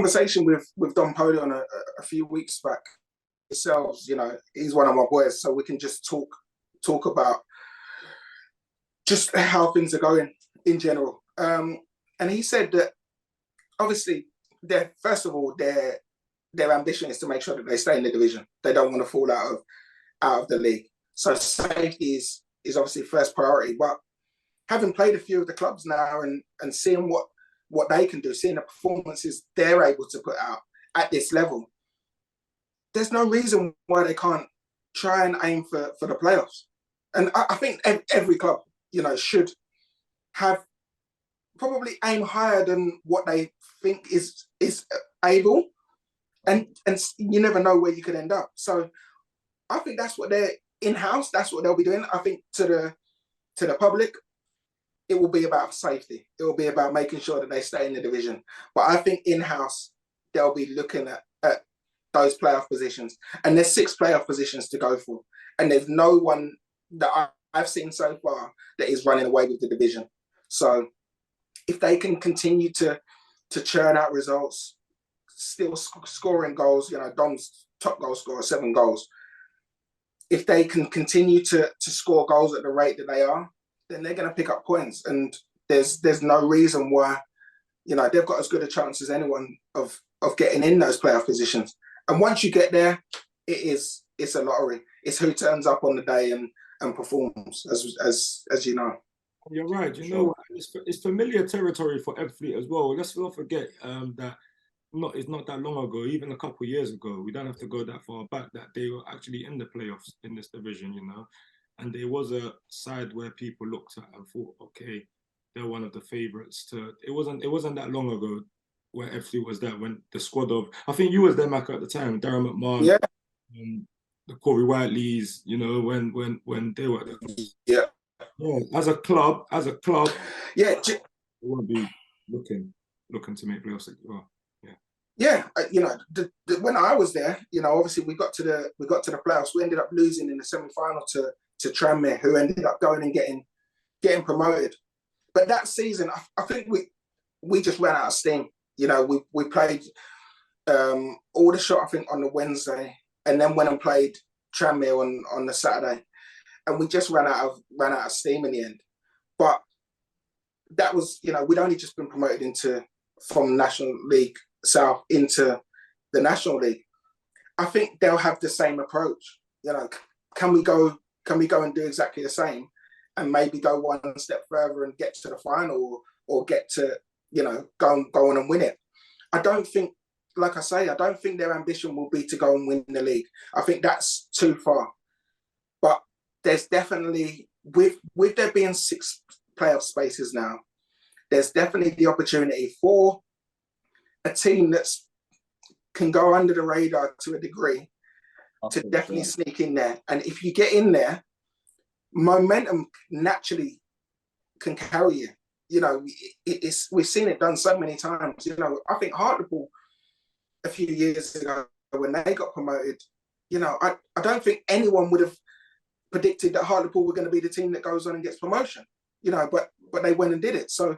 conversation with Don Poli on a few weeks back. Yourselves, you know, he's one of my boys, so we can just talk about just how things are going in general. And he said that obviously, first of all, their ambition is to make sure that they stay in the division. They don't want to fall out of the league. So safety is obviously first priority. But having played a few of the clubs now and seeing what they can do, seeing the performances they're able to put out at this level, there's no reason why they can't try and aim for the playoffs. And I think every club, you know, should have probably aim higher than what they think is able. And you never know where you could end up. So I think that's what they're in-house, that's what they'll be doing. I think to the public, it will be about safety. It will be about making sure that they stay in the division. But I think in-house, they'll be looking at those playoff positions. And there's 6 playoff positions to go for. And there's no one that I've seen so far that is running away with the division. So if they can continue to churn out results, still scoring goals, you know, Dom's top goal scorer, 7 goals. If they can continue to score goals at the rate that they are, then they're going to pick up points. And there's no reason why, you know, they've got as good a chance as anyone of getting in those playoff positions. And once you get there, it's a lottery. It's who turns up on the day and performs, as you know. You're right. You know, it's familiar territory for Fleet as well. Let's not forget that it's not that long ago, even a couple of years ago, we don't have to go that far back, that they were actually in the playoffs in this division, you know. And there was a side where people looked at and thought, okay, they're one of the favourites to. It wasn't that long ago where Fleet was there, when the squad of, I think you was there, Mac, at the time, Darren McMahon, yeah, the Corey Whiteleys, you know, when they were there. Yeah. Yeah, as a club, yeah, they won't be looking to make playoffs as well. Yeah, you know, when I was there, you know, obviously we got to the playoffs. We ended up losing in the semi-final to Tranmere, who ended up going and getting promoted. But that season, I think we just ran out of steam. You know, we played Aldershot, I think, on the Wednesday, and then went and played Tranmere on the Saturday, and we just ran out of steam in the end. But that was, you know, we'd only just been promoted from National League South into the National League. I think they'll have the same approach. You know, can we go and do exactly the same, and maybe go one step further and get to the final, or get to, you know, go on and win it. I don't think, like I say, I don't think their ambition will be to go and win the league. I think that's too far. But there's definitely, with there being 6 playoff spaces now, there's definitely the opportunity for a team that can go under the radar to a degree to definitely sneak in there. And if you get in there, momentum naturally can carry you. You know, we've seen it done so many times. You know, I think Hartlepool a few years ago when they got promoted, you know, I don't think anyone would have predicted that Hartlepool were going to be the team that goes on and gets promotion. You know, but they went and did it. So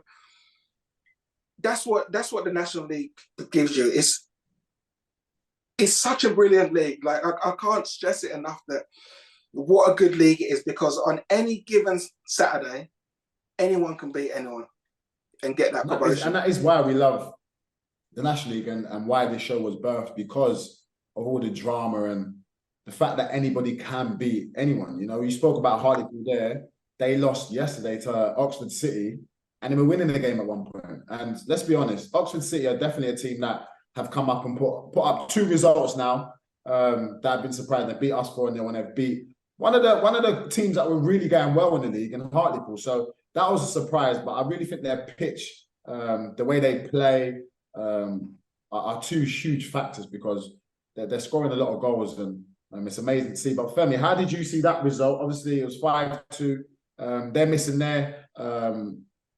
that's what the National League gives you. It's such a brilliant league. Like I can't stress it enough that what a good league it is, because on any given Saturday, anyone can beat anyone and get that promotion. And that is why we love the National League and why this show was birthed, because of all the drama and the fact that anybody can beat anyone. You know, you spoke about Hartlepool there. They lost yesterday to Oxford City, and they were winning the game at one point. And let's be honest, Oxford City are definitely a team that have come up and put up 2 results now that have been surprised. They beat us 4-0 and they've beat one of the teams that were really going well in the league, in Hartlepool. So that was a surprise, but I really think their pitch, the way they play, are 2 huge factors, because they're scoring a lot of goals, and it's amazing to see. But Femi, how did you see that result? Obviously, it was 5-2. They're missing their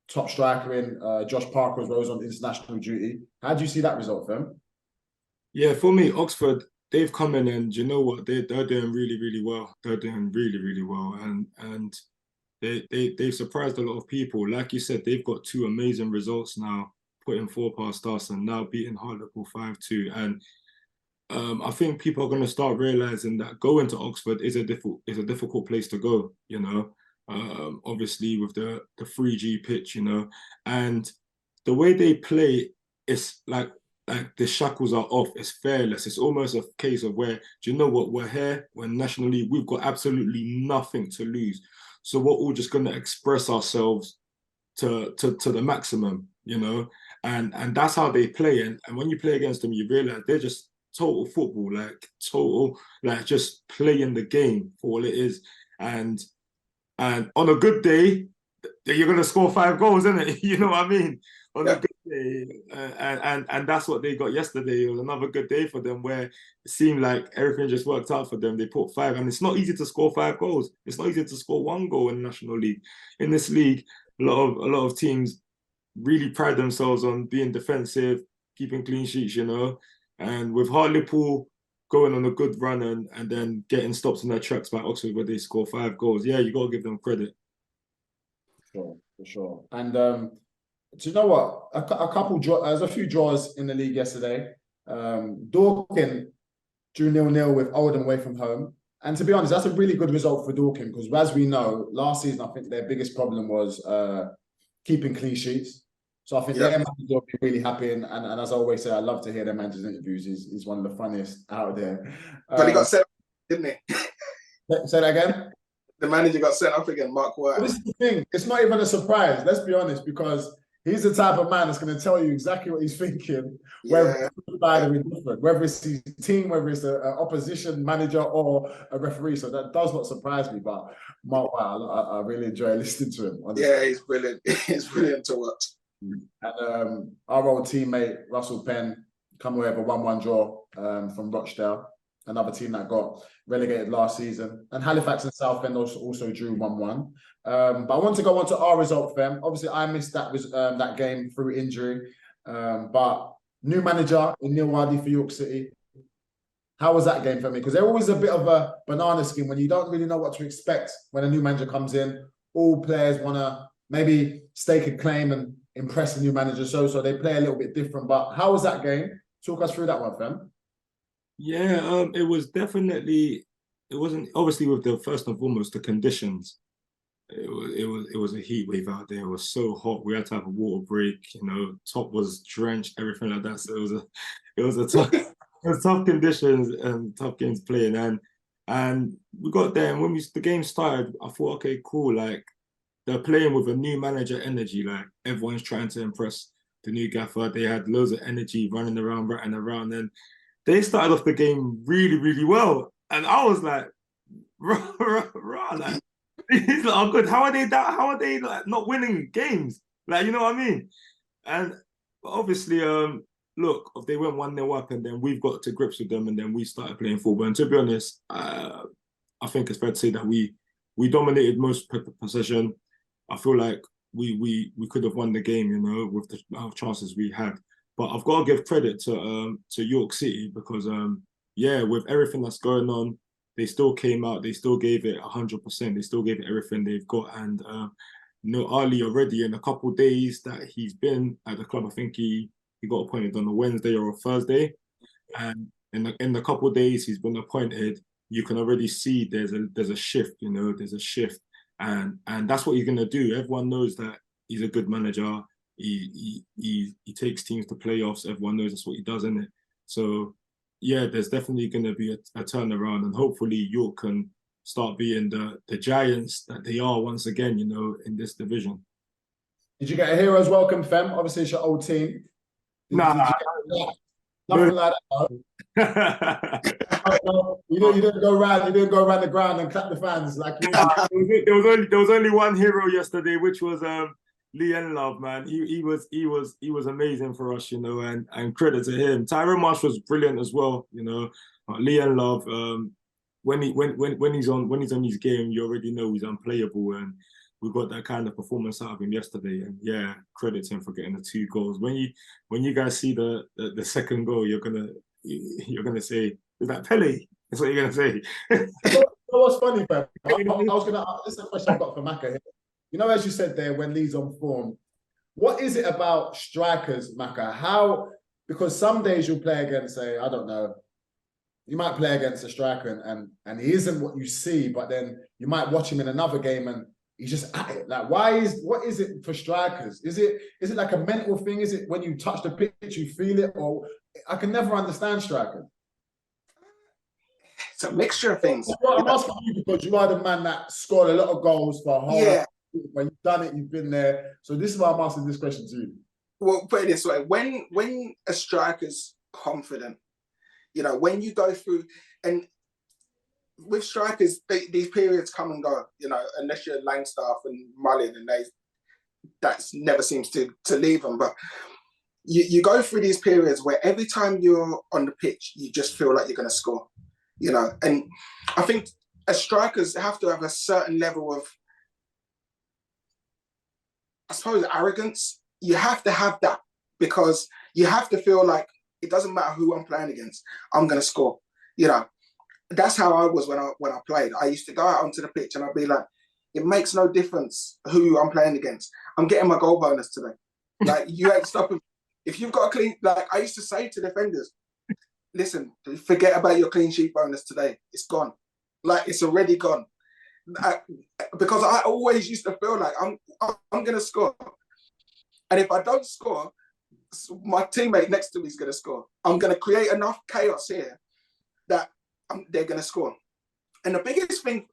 top striker in Josh Parker, as well, who's on international duty. How do you see that result, Fem? Yeah, for me, Oxford, they've come in, and you know what, they're doing really, really well. They're doing really, really well, and they've surprised a lot of people. Like you said, they've got 2 amazing results now putting 4 past us and now beating Hartlepool 5-2. And I think people are going to start realizing that going to Oxford is a difficult place to go, you know. Obviously with the 3G pitch, you know, and the way they play is like the shackles are off. It's fearless. It's almost a case of where, do you know what, we're here, we're National League, we've got absolutely nothing to lose. So we're all just going to express ourselves to the maximum, you know, and that's how they play. And when you play against them, you realize they're just total football, like just playing the game for all it is. And on a good day, you're gonna score 5 goals, isn't it? You know what I mean? On a good day, and that's what they got yesterday. It was another good day for them, where it seemed like everything just worked out for them. They put 5, and it's not easy to score 5 goals. It's not easy to score 1 goal in the National League. In this league, a lot of teams really pride themselves on being defensive, keeping clean sheets, you know. And with Hartlepool going on a good run and then getting stopped in their tracks by Oxford where they score 5 goals, yeah, you got to give them credit. For sure. And do you know what? There's a few draws in the league yesterday. Dorking drew 0-0 with Oldham away from home. And to be honest, that's a really good result for Dorking because, as we know, last season, I think their biggest problem was keeping clean sheets. So I think their manager will be really happy. And as I always say, I love to hear their manager's interviews. He's one of the funniest out there. But he got sent off, didn't he? Say that again? The manager got sent off again, Mark White. This is the thing. It's not even a surprise, let's be honest, because he's the type of man that's going to tell you exactly what he's thinking, whether it's different, whether it's his team, whether it's an opposition manager or a referee. So that does not surprise me. But Mark White, I really enjoy listening to him. Honestly. Yeah, he's brilliant. He's brilliant to watch. And our old teammate Russell Penn come away with a 1-1 draw from Rochdale, another team that got relegated last season. And Halifax and Southend also drew 1-1. But I want to go on to our result, Fem. Obviously, I missed that game through injury. But new manager in Neil Wadi for York City. How was that game for me? Because they're always a bit of a banana skin when you don't really know what to expect when a new manager comes in. All players want to maybe stake a claim and impress the new manager, so they play a little bit different. But how was that game? Talk us through that one, Fem. Yeah, it was definitely. It wasn't obviously with the first and foremost the conditions. It was a heat wave out there. It was so hot. We had to have a water break. You know, top was drenched, everything like that. So it was tough conditions and tough games playing. And we got there, and when the game started, I thought, okay, cool. Like, they're playing with a new manager energy. Like, everyone's trying to impress the new gaffer. They had loads of energy running around, ratting around. And they started off the game really, really well. And I was like, like, these are good. How are they like not winning games? Like, you know what I mean? And obviously, look, if they went 1-0 up and then we've got to grips with them and then we started playing football. And to be honest, I think it's fair to say that we dominated most possession. I feel like we could have won the game, you know, with the amount of chances we had. But I've got to give credit to York City because with everything that's going on, they still came out, they still gave it 100%, they still gave it everything they've got. And Ali already in a couple of days that he's been at the club, I think he got appointed on a Wednesday or a Thursday. And in the couple of days he's been appointed, you can already see there's a shift, you know, there's a shift. And that's what he's gonna do. Everyone knows that he's a good manager. He takes teams to playoffs. Everyone knows that's what he does, isn't it? So yeah, there's definitely gonna be a turnaround, and hopefully York can start being the giants that they are once again, you know, in this division. Did you get a hero's welcome, Fem? Obviously, it's your old team. Nothing like that. You didn't go around the ground and clap the fans like you. There was only one hero yesterday, which was Leon Love, man. He was amazing for us, you know, and credit to him. Tyrone Marsh was brilliant as well, you know. Leon Love, when he's on his game, you already know he's unplayable, and we got that kind of performance out of him yesterday. And yeah, credit to him for getting the 2 goals. When you guys see the second goal, you're gonna say, is that Pele? That's what you're gonna say. You know what's funny, Fem? I was gonna. This is a question I've got for Maka here. You know, as you said there, when Lee's on form, What is it about strikers, Maka? How, because some days you'll play against, say, I don't know, you might play against a striker and he isn't what you see, but then you might watch him in another game and he's just at it. Like, what is it for strikers? Is it like a mental thing? Is it when you touch the pitch, you feel it? Or I can never understand strikers. It's a mixture of things. I'm asking you because you are the man that scored a lot of goals for a whole when you've done it, you've been there. So this is why I'm asking this question to you. Well, put it this way: when a striker's confident, you know, when you go through, and with strikers, these periods come and go, you know, unless you're Langstaff and Mullin, and that never seems to leave them. But you go through these periods where every time you're on the pitch, you just feel like you're going to score, you know. And I think as strikers have to have a certain level of, I suppose, arrogance. You have to have that because you have to feel like it doesn't matter who I'm playing against, I'm going to score, you know. That's how I was when I played. I used to go out onto the pitch and I'd be like, it makes no difference who I'm playing against. I'm getting my goal bonus today. Like, you ain't stopping. If you've got a clean, like I used to say to defenders, listen, forget about your clean sheet bonus today. It's gone. Like, it's already gone. Because I always used to feel like I'm going to score. And if I don't score, my teammate next to me is going to score. I'm going to create enough chaos here that they're going to score. And the biggest thing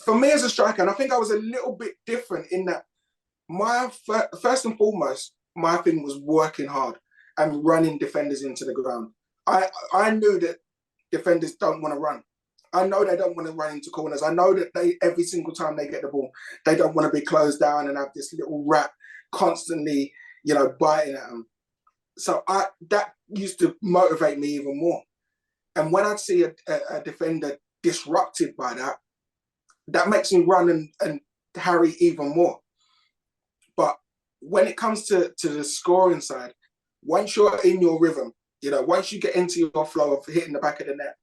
for me as a striker, and I think I was a little bit different in that my first and foremost, my thing was working hard and running defenders into the ground. I knew that defenders don't want to run. I know they don't want to run into corners. I know that every single time they get the ball, they don't want to be closed down and have this little rat constantly, you know, biting at them. So that used to motivate me even more. And when I'd see a defender disrupted by that makes me run and harry even more. But when it comes to the scoring side, once you're in your rhythm, you know, once you get into your flow of hitting the back of the net,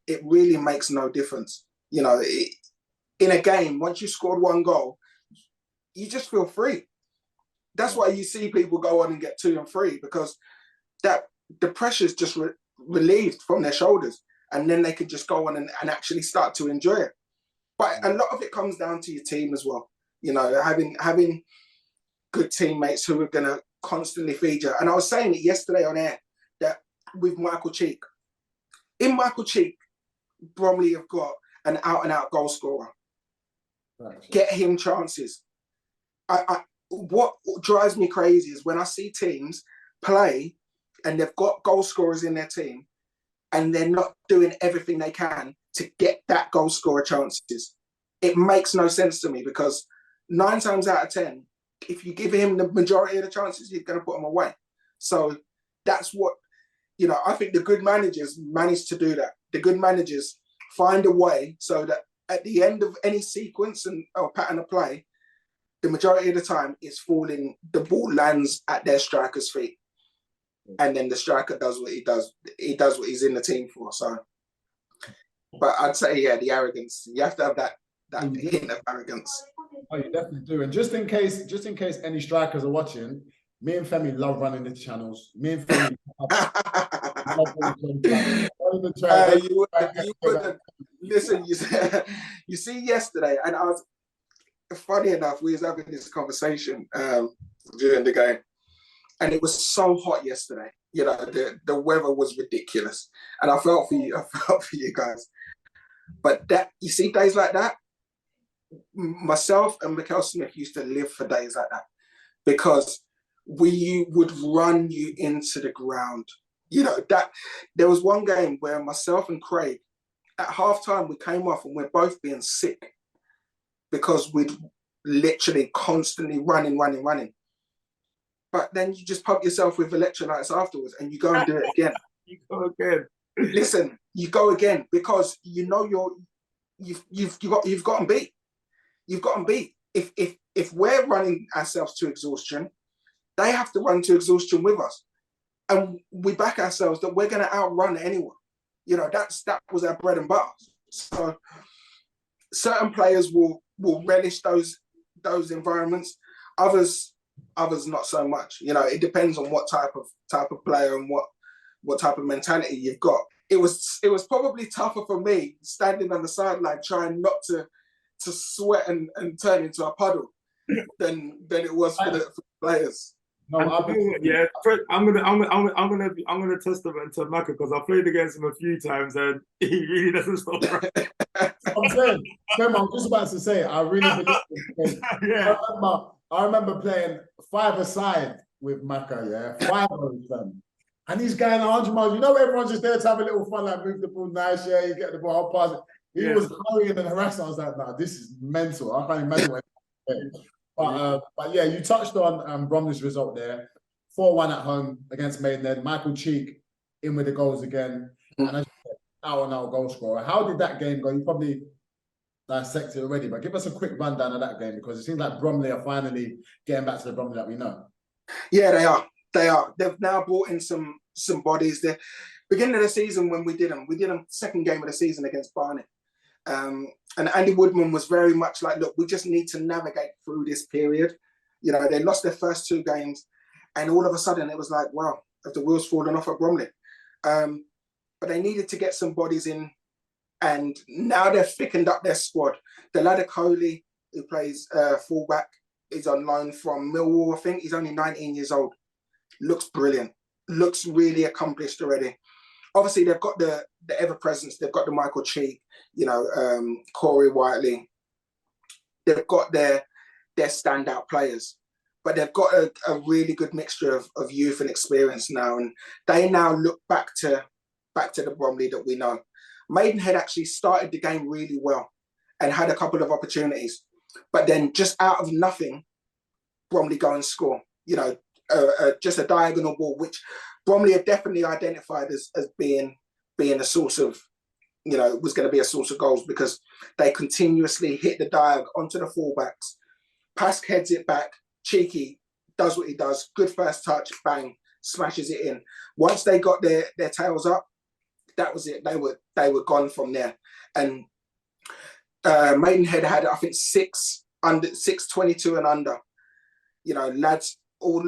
it really makes no difference. You know, in a game, once you scored one goal, you just feel free. That's why you see people go on and get 2 and 3, because that the pressure's just relieved from their shoulders, and then they can just go on and actually start to enjoy it. But a lot of it comes down to your team as well. You know, having good teammates who are going to constantly feed you. And I was saying it yesterday on air that with Michael Cheek, in Michael Cheek, Bromley have got an out-and-out goal scorer. Right. Get him chances. What drives me crazy is when I see teams play and they've got goal scorers in their team and they're not doing everything they can to get that goal scorer chances. It makes no sense to me, because 9 times out of 10, if you give him the majority of the chances, you're going to put them away. So that's what, you know, I think the good managers manage to do that. The good managers find a way so that at the end of any sequence or pattern of play, the majority of the time it's falling, the ball lands at their striker's feet. And then the striker does what he does. He does what he's in the team for. So, but I'd say, yeah, the arrogance. You have to have that hint of arrogance. Oh, you definitely do. And just in case any strikers are watching, me and Femi love running the channels. Me and Femi listen, you see yesterday, and I was, funny enough, we was having this conversation during the game, and it was so hot yesterday. You know, the weather was ridiculous, and I felt for you guys. But that, you see, days like that, myself and Mikel Smith used to live for days like that, because we would run you into the ground. You know, that there was one game where myself and Craig, at halftime, we came off and we're both being sick because we'd literally constantly running. But then you just pump yourself with electrolytes afterwards and you go and do it again. You go again. Listen, you go again, because you know you've got them beat. You've got them beat. If we're running ourselves to exhaustion, they have to run to exhaustion with us. And we back ourselves that we're going to outrun anyone. You know, that was our bread and butter. So certain players will relish those environments. Others others not so much. You know, it depends on what type of player and what type of mentality you've got. It was probably tougher for me standing on the sideline trying not to sweat and turn into a puddle than it was for the players. No, yeah, Fred, I'm gonna testament to Maka because I played against him a few times and he really doesn't stop. I'm saying, remember, I was just about to say, I really believe it. Yeah. I remember playing 5-a-side with Maka, yeah, 5 of them. And he's going 100 miles. You know, everyone's just there to have a little fun, like move the ball nice, yeah, you get the ball, I'll pass it. He was hurrying and harassing. I was like, nah, this is mental. I can't imagine what but yeah, you touched on Bromley's result there. 4-1 at home against Maidenhead. Michael Cheek in with the goals again. And as you said, out-and-out goal scorer. How did that game go? You probably dissected already, but give us a quick rundown of that game because it seems like Bromley are finally getting back to the Bromley that we know. Yeah, they are. They are. They've now brought in some bodies. The beginning of the season when we did them second game of the season against Barnet. And Andy Woodman was very much like, look, we just need to navigate through this period. You know, they lost their first 2 games and all of a sudden it was like, wow, have the wheels fallen off at Bromley? But they needed to get some bodies in and now they've thickened up their squad. The lad Coley, who plays fullback, is on loan from Millwall, I think. He's only 19 years old. Looks brilliant. Looks really accomplished already. Obviously, they've got the ever-presence. They've got the Michael Cheek, you know, Corey Whiteley. They've got their standout players. But they've got a really good mixture of youth and experience now. And they now look back to the Bromley that we know. Maidenhead actually started the game really well and had a couple of opportunities. But then just out of nothing, Bromley go and score. You know, just a diagonal ball, which Bromley had definitely identified as being a source of, you know, was going to be a source of goals because they continuously hit the diag onto the fullbacks. Pask heads it back. Cheeky does what he does. Good first touch, bang, smashes it in. Once they got their tails up, that was it. They were gone from there. And Maidenhead had, I think, 6 22 and under. You know, lads all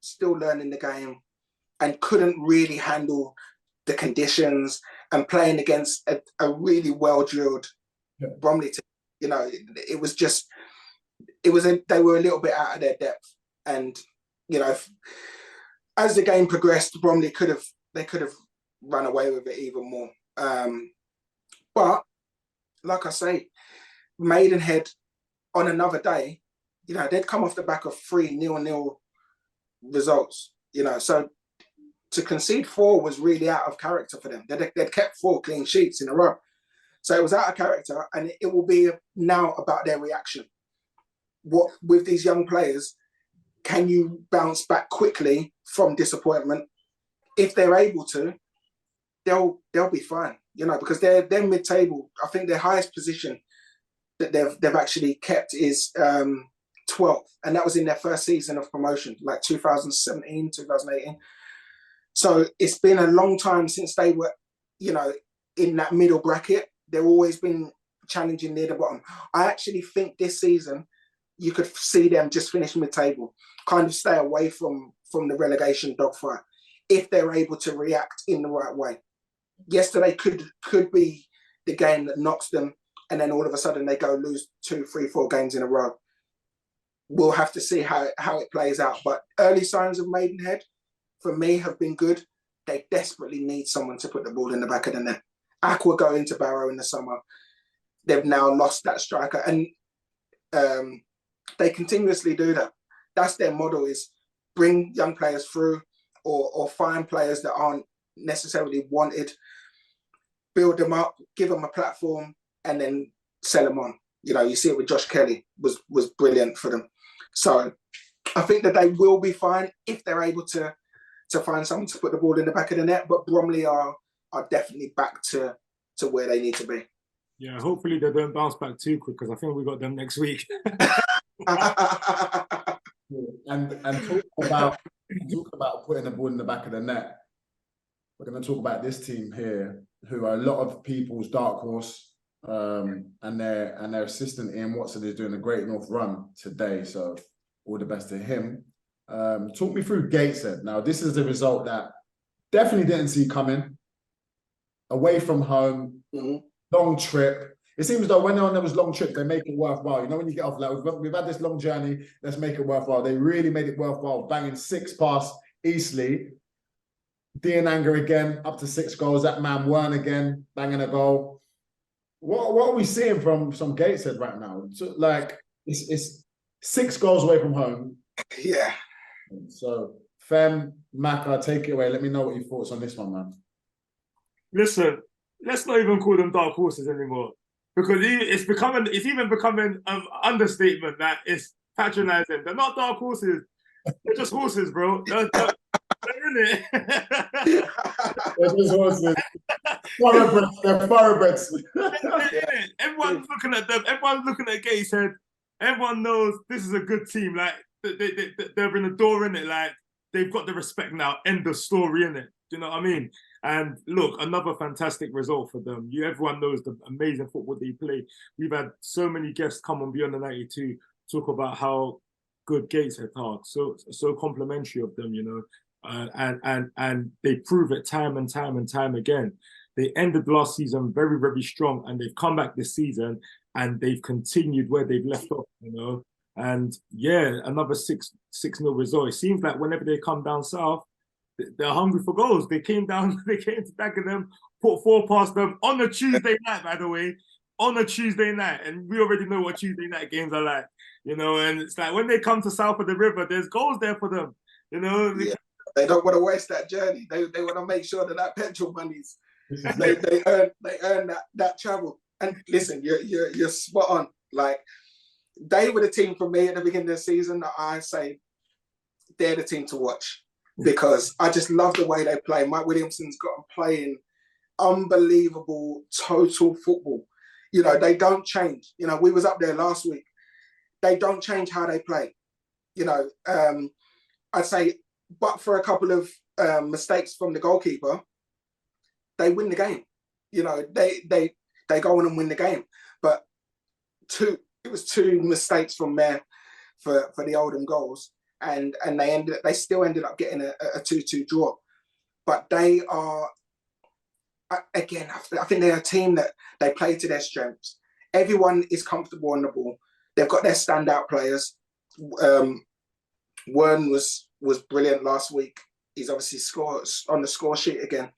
still learning the game and couldn't really handle the conditions and playing against a really well-drilled Bromley team. You know, they were a little bit out of their depth. And, you know, as the game progressed, Bromley could have run away with it even more. But like I say, Maidenhead on another day, you know, they'd come off the back of 3 0-0 results, you know, so to concede 4 was really out of character for them. They'd kept 4 clean sheets in a row. So it was out of character, and it will be now about their reaction. What with these young players, can you bounce back quickly from disappointment? If they're able to, they'll be fine, you know, because they're mid-table. I think their highest position that they've actually kept is 12th, and that was in their first season of promotion, like 2017, 2018. So it's been a long time since they were, you know, in that middle bracket. They've always been challenging near the bottom. I actually think this season you could see them just finish mid-table, kind of stay away from the relegation dogfight if they're able to react in the right way. Yesterday could be the game that knocks them, and then all of a sudden they go lose 2, 3, 4 games in a row. We'll have to see how it plays out. But early signs of Maidenhead, for me, have been good. They desperately need someone to put the ball in the back of the net. Aqua going to Barrow in the summer. They've now lost that striker, and they continuously do that. That's their model: is bring young players through, or find players that aren't necessarily wanted, build them up, give them a platform, and then sell them on. You know, you see it with Josh Kelly, was brilliant for them. So I think that they will be fine if they're able to find someone to put the ball in the back of the net. But Bromley are definitely back to where they need to be. Yeah, hopefully they don't bounce back too quick because I think we got them next week. And talk about putting the ball in the back of the net. We're going to talk about this team here, who are a lot of people's dark horse, and their assistant Ian Watson is doing a Great North run today. So all the best to him. Talk me through Gateshead. Now, this is a result that definitely didn't see coming. Away from home, long trip. It seems though when they're on those long trips, they make it worthwhile. You know, when you get off, like we've had this long journey, let's make it worthwhile. They really made it worthwhile, banging 6 past Eastleigh. Dean Anger again, up to 6 goals. That man Wern again, banging a goal. What are we seeing from Gateshead right now? So, like, it's 6 goals away from home. Yeah. So, Fem, Maka, take it away. Let me know what your thoughts on this one, man. Listen, let's not even call them dark horses anymore, because it's even becoming an understatement that it's patronizing. They're not dark horses. They're just horses, bro. They're in it. They're just horses. They're thoroughbreds. Everyone's looking at them. Everyone's looking at Gateshead. Everyone knows this is a good team. Like, they're in the door, in it. Like, they've got the respect now. End of story, in it. Do you know what I mean? And look, another fantastic result for them. Everyone knows the amazing football they play. We've had so many guests come on Beyond the 92 talk about how good Gateshead are. So complimentary of them, you know. And they prove it time and time again. They ended last season very, very strong, and they've come back this season and they've continued where they've left off, you know. And yeah, another 6-0 result. It seems like whenever they come down south, they're hungry for goals. They came to Dagenham, put 4 past them on a Tuesday night, by the way, on a Tuesday night. And we already know what Tuesday night games are like, you know. And it's like when they come to south of the river, there's goals there for them, you know. Yeah. They don't want to waste that journey. They want to make sure that petrol money's they earn that travel. And listen, you're spot on. Like, they were the team for me at the beginning of the season that I say they're the team to watch, because I just love the way they play. Mike Williamson's got them playing unbelievable total football. You know, they don't change. You know, we was up there last week. They don't change how they play. You know, I'd say, but for a couple of mistakes from the goalkeeper, they win the game. You know, they go on and win the game. But it was 2 mistakes from there for the Oldham goals. And they still ended up getting a 2-2 draw. But they are, again, I think they're a team that they play to their strengths. Everyone is comfortable on the ball. They've got their standout players. Wern was brilliant last week. He's obviously scored on the score sheet again.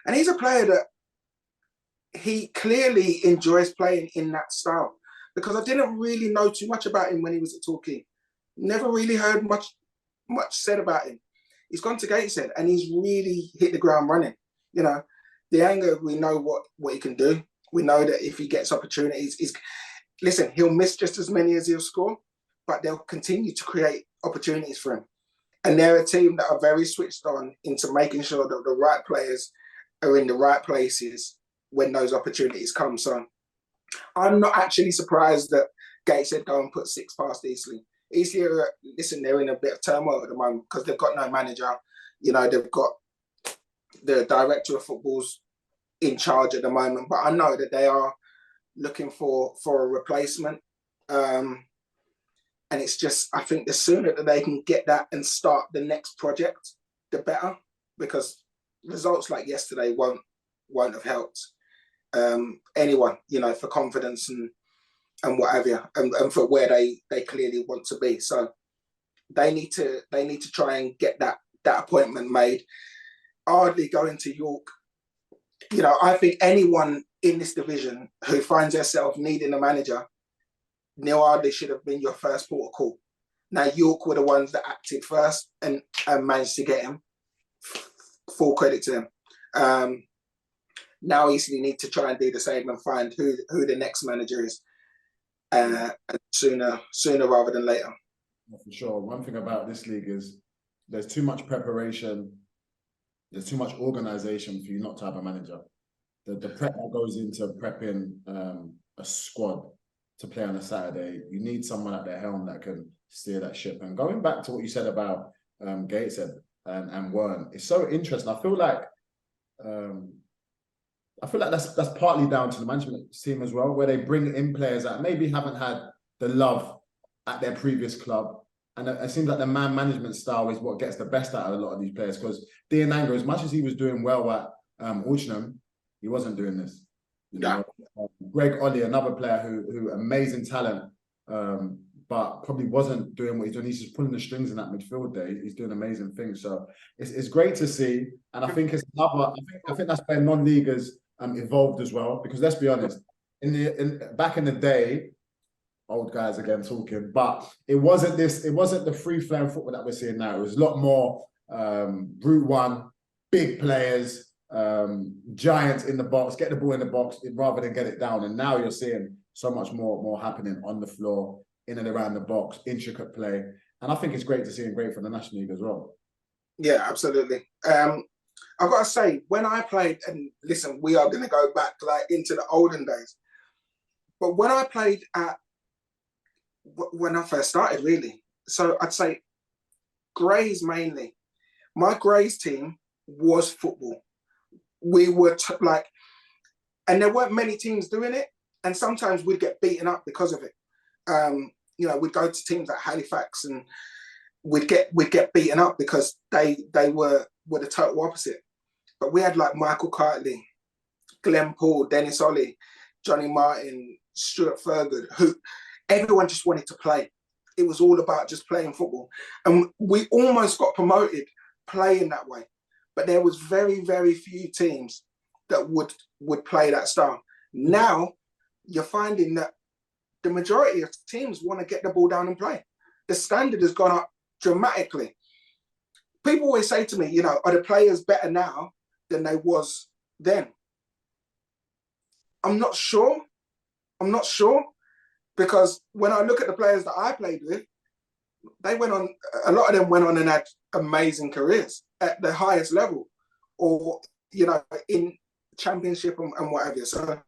And he's a player that he clearly enjoys playing in that style, because I didn't really know too much about him when he was at Torquay. Never really heard much said about him. He's gone to Gateshead and he's really hit the ground running. You know, the Anger, we know what he can do. We know that if he gets opportunities, listen, he'll miss just as many as he'll score, but they'll continue to create opportunities for him. And they're a team that are very switched on into making sure that the right players are in the right places when those opportunities come. So I'm not actually surprised that Gateshead go and put 6 past Eastleigh. Eastleigh, listen, they're in a bit of turmoil at the moment because they've got no manager. You know, they've got the director of football's in charge at the moment, but I know that they are looking for a replacement. And it's just, I think the sooner that they can get that and start the next project, the better, because results like yesterday won't have helped anyone, you know, for confidence and what have you, and for where they clearly want to be. So they need to try and get that appointment made. Ardley going to York, you know, I think anyone in this division who finds themselves needing a manager, Neil Ardley should have been your first port of call. Now, York were the ones that acted first and managed to get him. Full credit to them. Now Eastleigh need to try and do the same and find who the next manager is, sooner rather than later. For sure. One thing about this league is there's too much preparation, there's too much organisation for you not to have a manager. The prep that goes into prepping a squad to play on a Saturday, you need someone at the helm that can steer that ship. And going back to what you said about Gateshead and Wern, it's so interesting. I feel like that's partly down to the management team as well, where they bring in players that maybe haven't had the love at their previous club, And it seems like the man management style is what gets the best out of a lot of these players. Because Diananga, as much as he was doing well at Aldershot, he wasn't doing this. You know, Greg Ollie, another player who amazing talent, but probably wasn't doing what he's doing. He's just pulling the strings in that midfield there. He's doing amazing things. So it's great to see. And I think it's another. I think that's where non-league has evolved as well. Because let's be honest, back in the day, old guys again talking, but it wasn't the free-flowing football that we're seeing now. It was a lot more brute one, big players, giants in the box, get the ball in the box rather than get it down. And now you're seeing so much more happening on the floor, in and around the box, intricate play. And I think it's great to see and great for the National League as well. Yeah, absolutely. I've got to say, when I played, and listen, we are going to go back like into the olden days, but when I played when I first started, really, so I'd say Greys mainly. My Greys team was football. We were and there weren't many teams doing it, and sometimes we'd get beaten up because of it. You know, we'd go to teams like Halifax, and we'd get beaten up because they were the total opposite. But we had like Michael Cartley, Glenn Paul, Dennis Ollie, Johnny Martin, Stuart Ferguson, who everyone just wanted to play. It was all about just playing football. And we almost got promoted playing that way. But there was very, very few teams that would play that style. Now, you're finding that the majority of teams want to get the ball down and play. The standard has gone up dramatically. People always say to me, you know, are the players better now than they was then? I'm not sure. Because when I look at the players that I played with, a lot of them went on and had amazing careers at the highest level, or, you know, in championship and whatever. So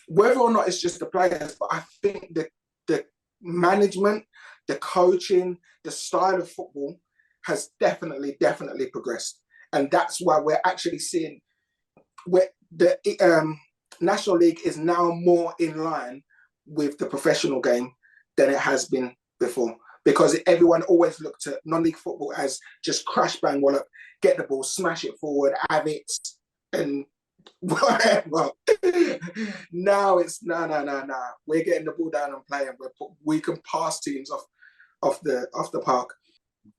whether or not it's just the players, but I think the management, the coaching, the style of football has definitely progressed. And that's why we're actually seeing where the National League is now more in line with the professional game than it has been before, because everyone always looked at non-league football as just crash bang wallop, get the ball, smash it forward, have it, and whatever. Now it's no. We're getting the ball down and playing. We can pass teams off the park.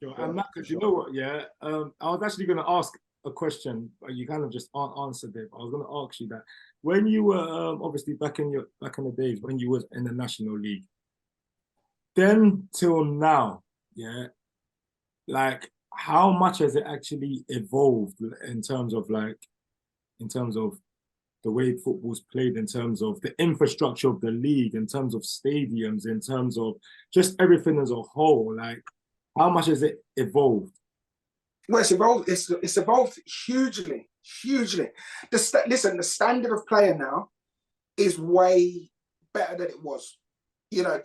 And Marcus, you know what? Yeah, I was actually going to ask a question, but you kind of just answered it. I was going to ask you that when you were obviously back in the days when you was in the National League, then till now, yeah, like how much has it actually evolved in terms of the way football's played, in terms of the infrastructure of the league, in terms of stadiums, in terms of just everything as a whole? Like, how much has it evolved? Well, it's evolved. It's evolved hugely. Listen, the standard of player now is way better than it was. You know,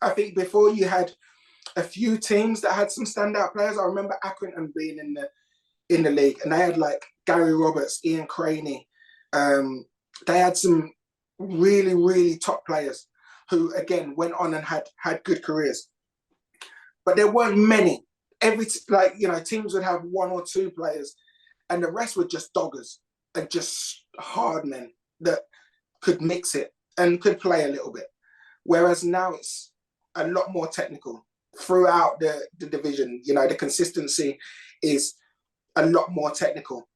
I think before you had a few teams that had some standout players. I remember Accrington being in the league, and they had like Gary Roberts, Ian Craney. They had some really, really top players who, again, went on and had good careers. But there weren't many. Teams would have one or two players, and the rest were just doggers and just hard men that could mix it and could play a little bit. Whereas now it's a lot more technical throughout the division. You know, the consistency is a lot more technical,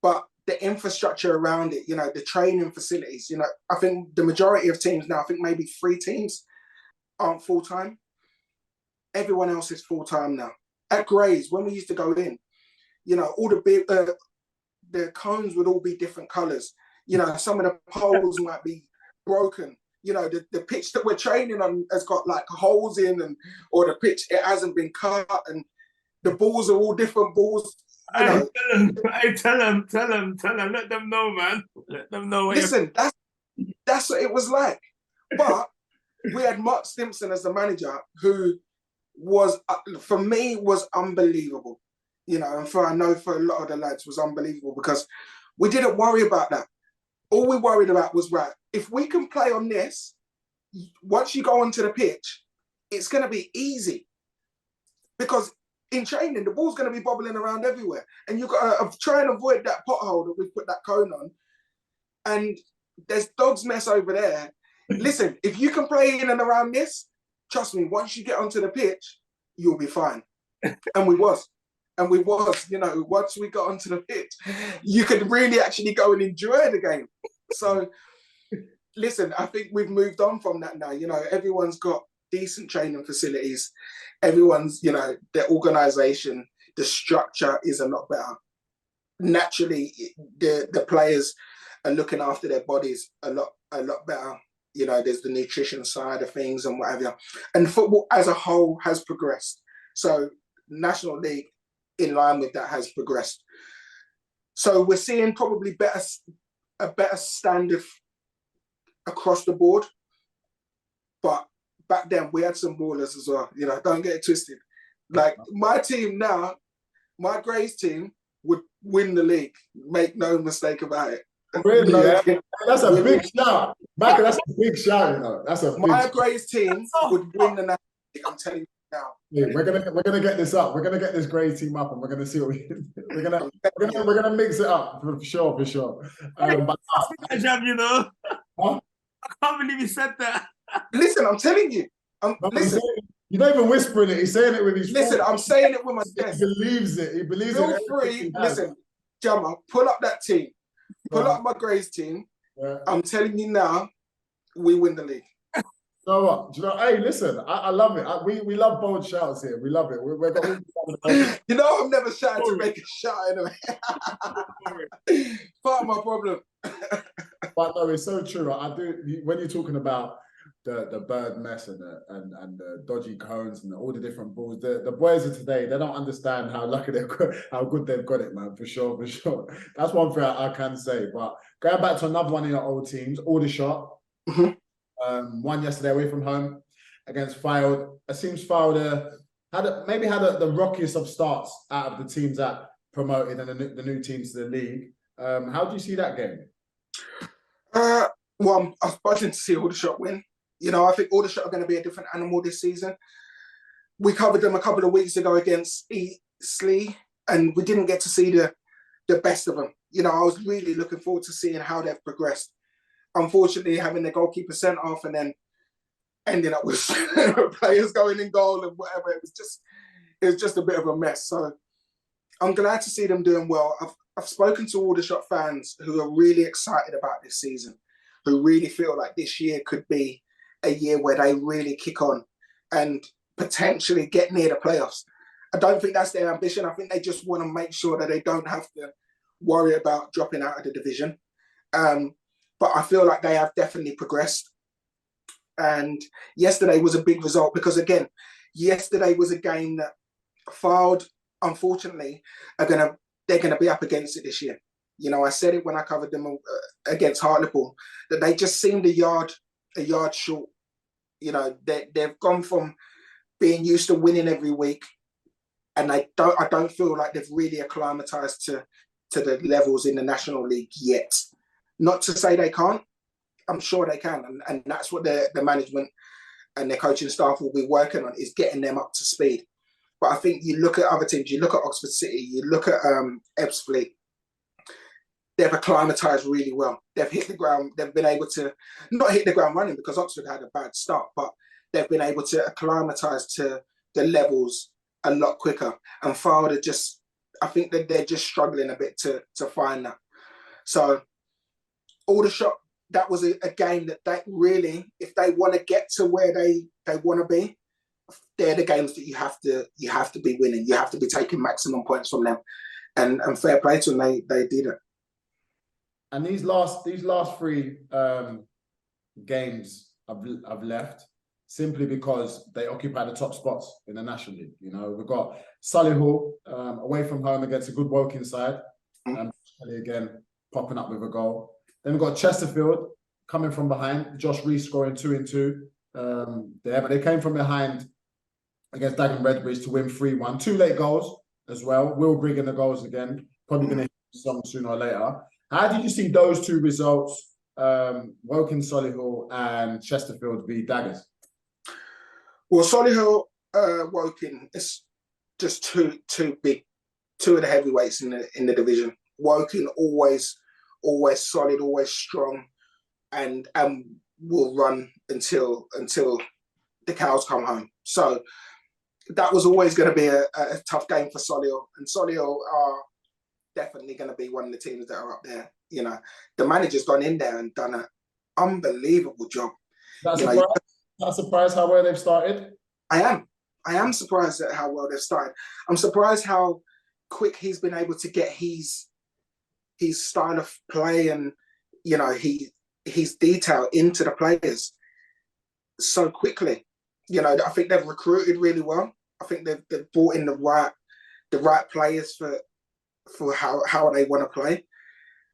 but the infrastructure around it, you know, the training facilities, you know, I think the majority of teams now, I think maybe 3 teams aren't full-time. Everyone else is full-time now. At Grays, when we used to go in, you know, all the cones would all be different colours. You know, some of the poles might be broken. You know, the pitch that we're training on has got like holes in, or the pitch, it hasn't been cut, and the balls are all different balls. Tell them, let them know, man. Let them know. Listen, that's what it was like. But we had Mark Stimpson as the manager, who was, for me, was unbelievable. You know, and I know for a lot of the lads was unbelievable, because we didn't worry about that. All we worried about was, right, if we can play on this, once you go onto the pitch, it's going to be easy. Because in training, the ball's going to be bobbling around everywhere. And you've got to try and avoid that pothole that we've put that cone on. And there's dog's mess over there. Listen, if you can play in and around this, trust me, once you get onto the pitch, you'll be fine. And we was, you know, once we got onto the pitch, you could really actually go and enjoy the game. So, listen, I think we've moved on from that now. You know, everyone's got decent training facilities. Everyone's, you know, their organisation, the structure is a lot better. Naturally, the players are looking after their bodies a lot better. You know, there's the nutrition side of things and whatever. And football as a whole has progressed. So National League, in line with that, has progressed. So we're seeing probably a better standard across the board. But back then we had some ballers as well. You know, don't get it twisted. Like my team now, my Grays team would win the league. Make no mistake about it. Really? Yeah? That's a big shout. Michael, that's a big shout, you know. That's a big My Grays team would win the National League, I'm telling you now. Yeah, we're gonna get this up. We're gonna get this Grays team up, and we're gonna see what we're gonna mix it up for sure. But you know, huh? I can't believe you said that. Listen, I'm telling you. Listen, you're not even whispering it. He's saying it with his. Listen, I'm saying it with my chest. He believes it. He believes Feel it. free. Listen, Jamal, pull up that team. Pull up my Grays team. Yeah. I'm telling you now, we win the league. You know what? Do you know? Hey, listen, I love it. We love bold shouts here. We love it. We've got you know, I'm never shouting to make a shout anyway. Part of my problem. But no, it's so true. I do. When you're talking about the bird mess and the dodgy cones and all the different balls, the boys of today, they don't understand how lucky they've got, how good they've got it, man. For sure. That's one thing I can say. But going back to another one of your old teams, Aldershot. Mm-hmm. Won yesterday away from home against Fyfield. It seems Fyfield had the rockiest of starts out of the teams that promoted and the new teams to the league. How do you see that game? Well, I was buzzing to see Aldershot win. You know, I think Aldershot are going to be a different animal this season. We covered them a couple of weeks ago against Ilesanmi, and we didn't get to see the best of them. You know, I was really looking forward to seeing how they've progressed. Unfortunately, having the goalkeeper sent off and then ending up with players going in goal and whatever, it was just a bit of a mess. So I'm glad to see them doing well. I've spoken to Aldershot fans who are really excited about this season, who really feel like this year could be a year where they really kick on and potentially get near the playoffs. I don't think that's their ambition. I think they just want to make sure that they don't have to worry about dropping out of the division. But I feel like they have definitely progressed. And yesterday was a big result because, again, yesterday was a game that Fyfield, unfortunately, they're gonna be up against it this year. You know, I said it when I covered them against Hartlepool that they just seemed a yard short. You know, they've gone from being used to winning every week, and I don't feel like they've really acclimatized to the levels in the National League yet. Not to say they can't. I'm sure they can, and that's what the management and their coaching staff will be working on, is getting them up to speed. But I think you look at other teams, you look at Oxford City, you look at Ebbsfleet, they've acclimatized really well. They've hit the ground, they've been able to, not hit the ground running because Oxford had a bad start, but they've been able to acclimatise to the levels a lot quicker. And Fyfield I think that they're just struggling a bit to find that. So Aldershot, that was a game that they really, if they want to get to where they want to be, they're the games that you have to be winning. You have to be taking maximum points from them. And fair play to them, they did it. And these last three games I've left simply because they occupy the top spots in the National League. You know, we've got Solihull away from home against a good Woking side, and again popping up with a goal. Then we've got Chesterfield coming from behind, Josh Reese scoring 2-2 there, but they came from behind against Dagenham Redbridge to win 3-1. 2 late goals as well. Will Grigg in the goals again. Probably going to hit some sooner or later. How did you see those two results, Woking, Solihull and Chesterfield v Daggers? Well, Solihull, Woking, it's just two big, two of the heavyweights in the division. Woking always solid, always strong, and will run until the cows come home. So that was always going to be a tough game for Solihull, and Solihull are definitely going to be one of the teams that are up there. You know, the manager's gone in there and done an unbelievable job. That's not surprised how well they've started. I am surprised at how well they've started. I'm surprised how quick he's been able to get his style of play and, you know, his detail into the players so quickly. You know, I think they've recruited really well. I think they've brought in the right players for how they want to play,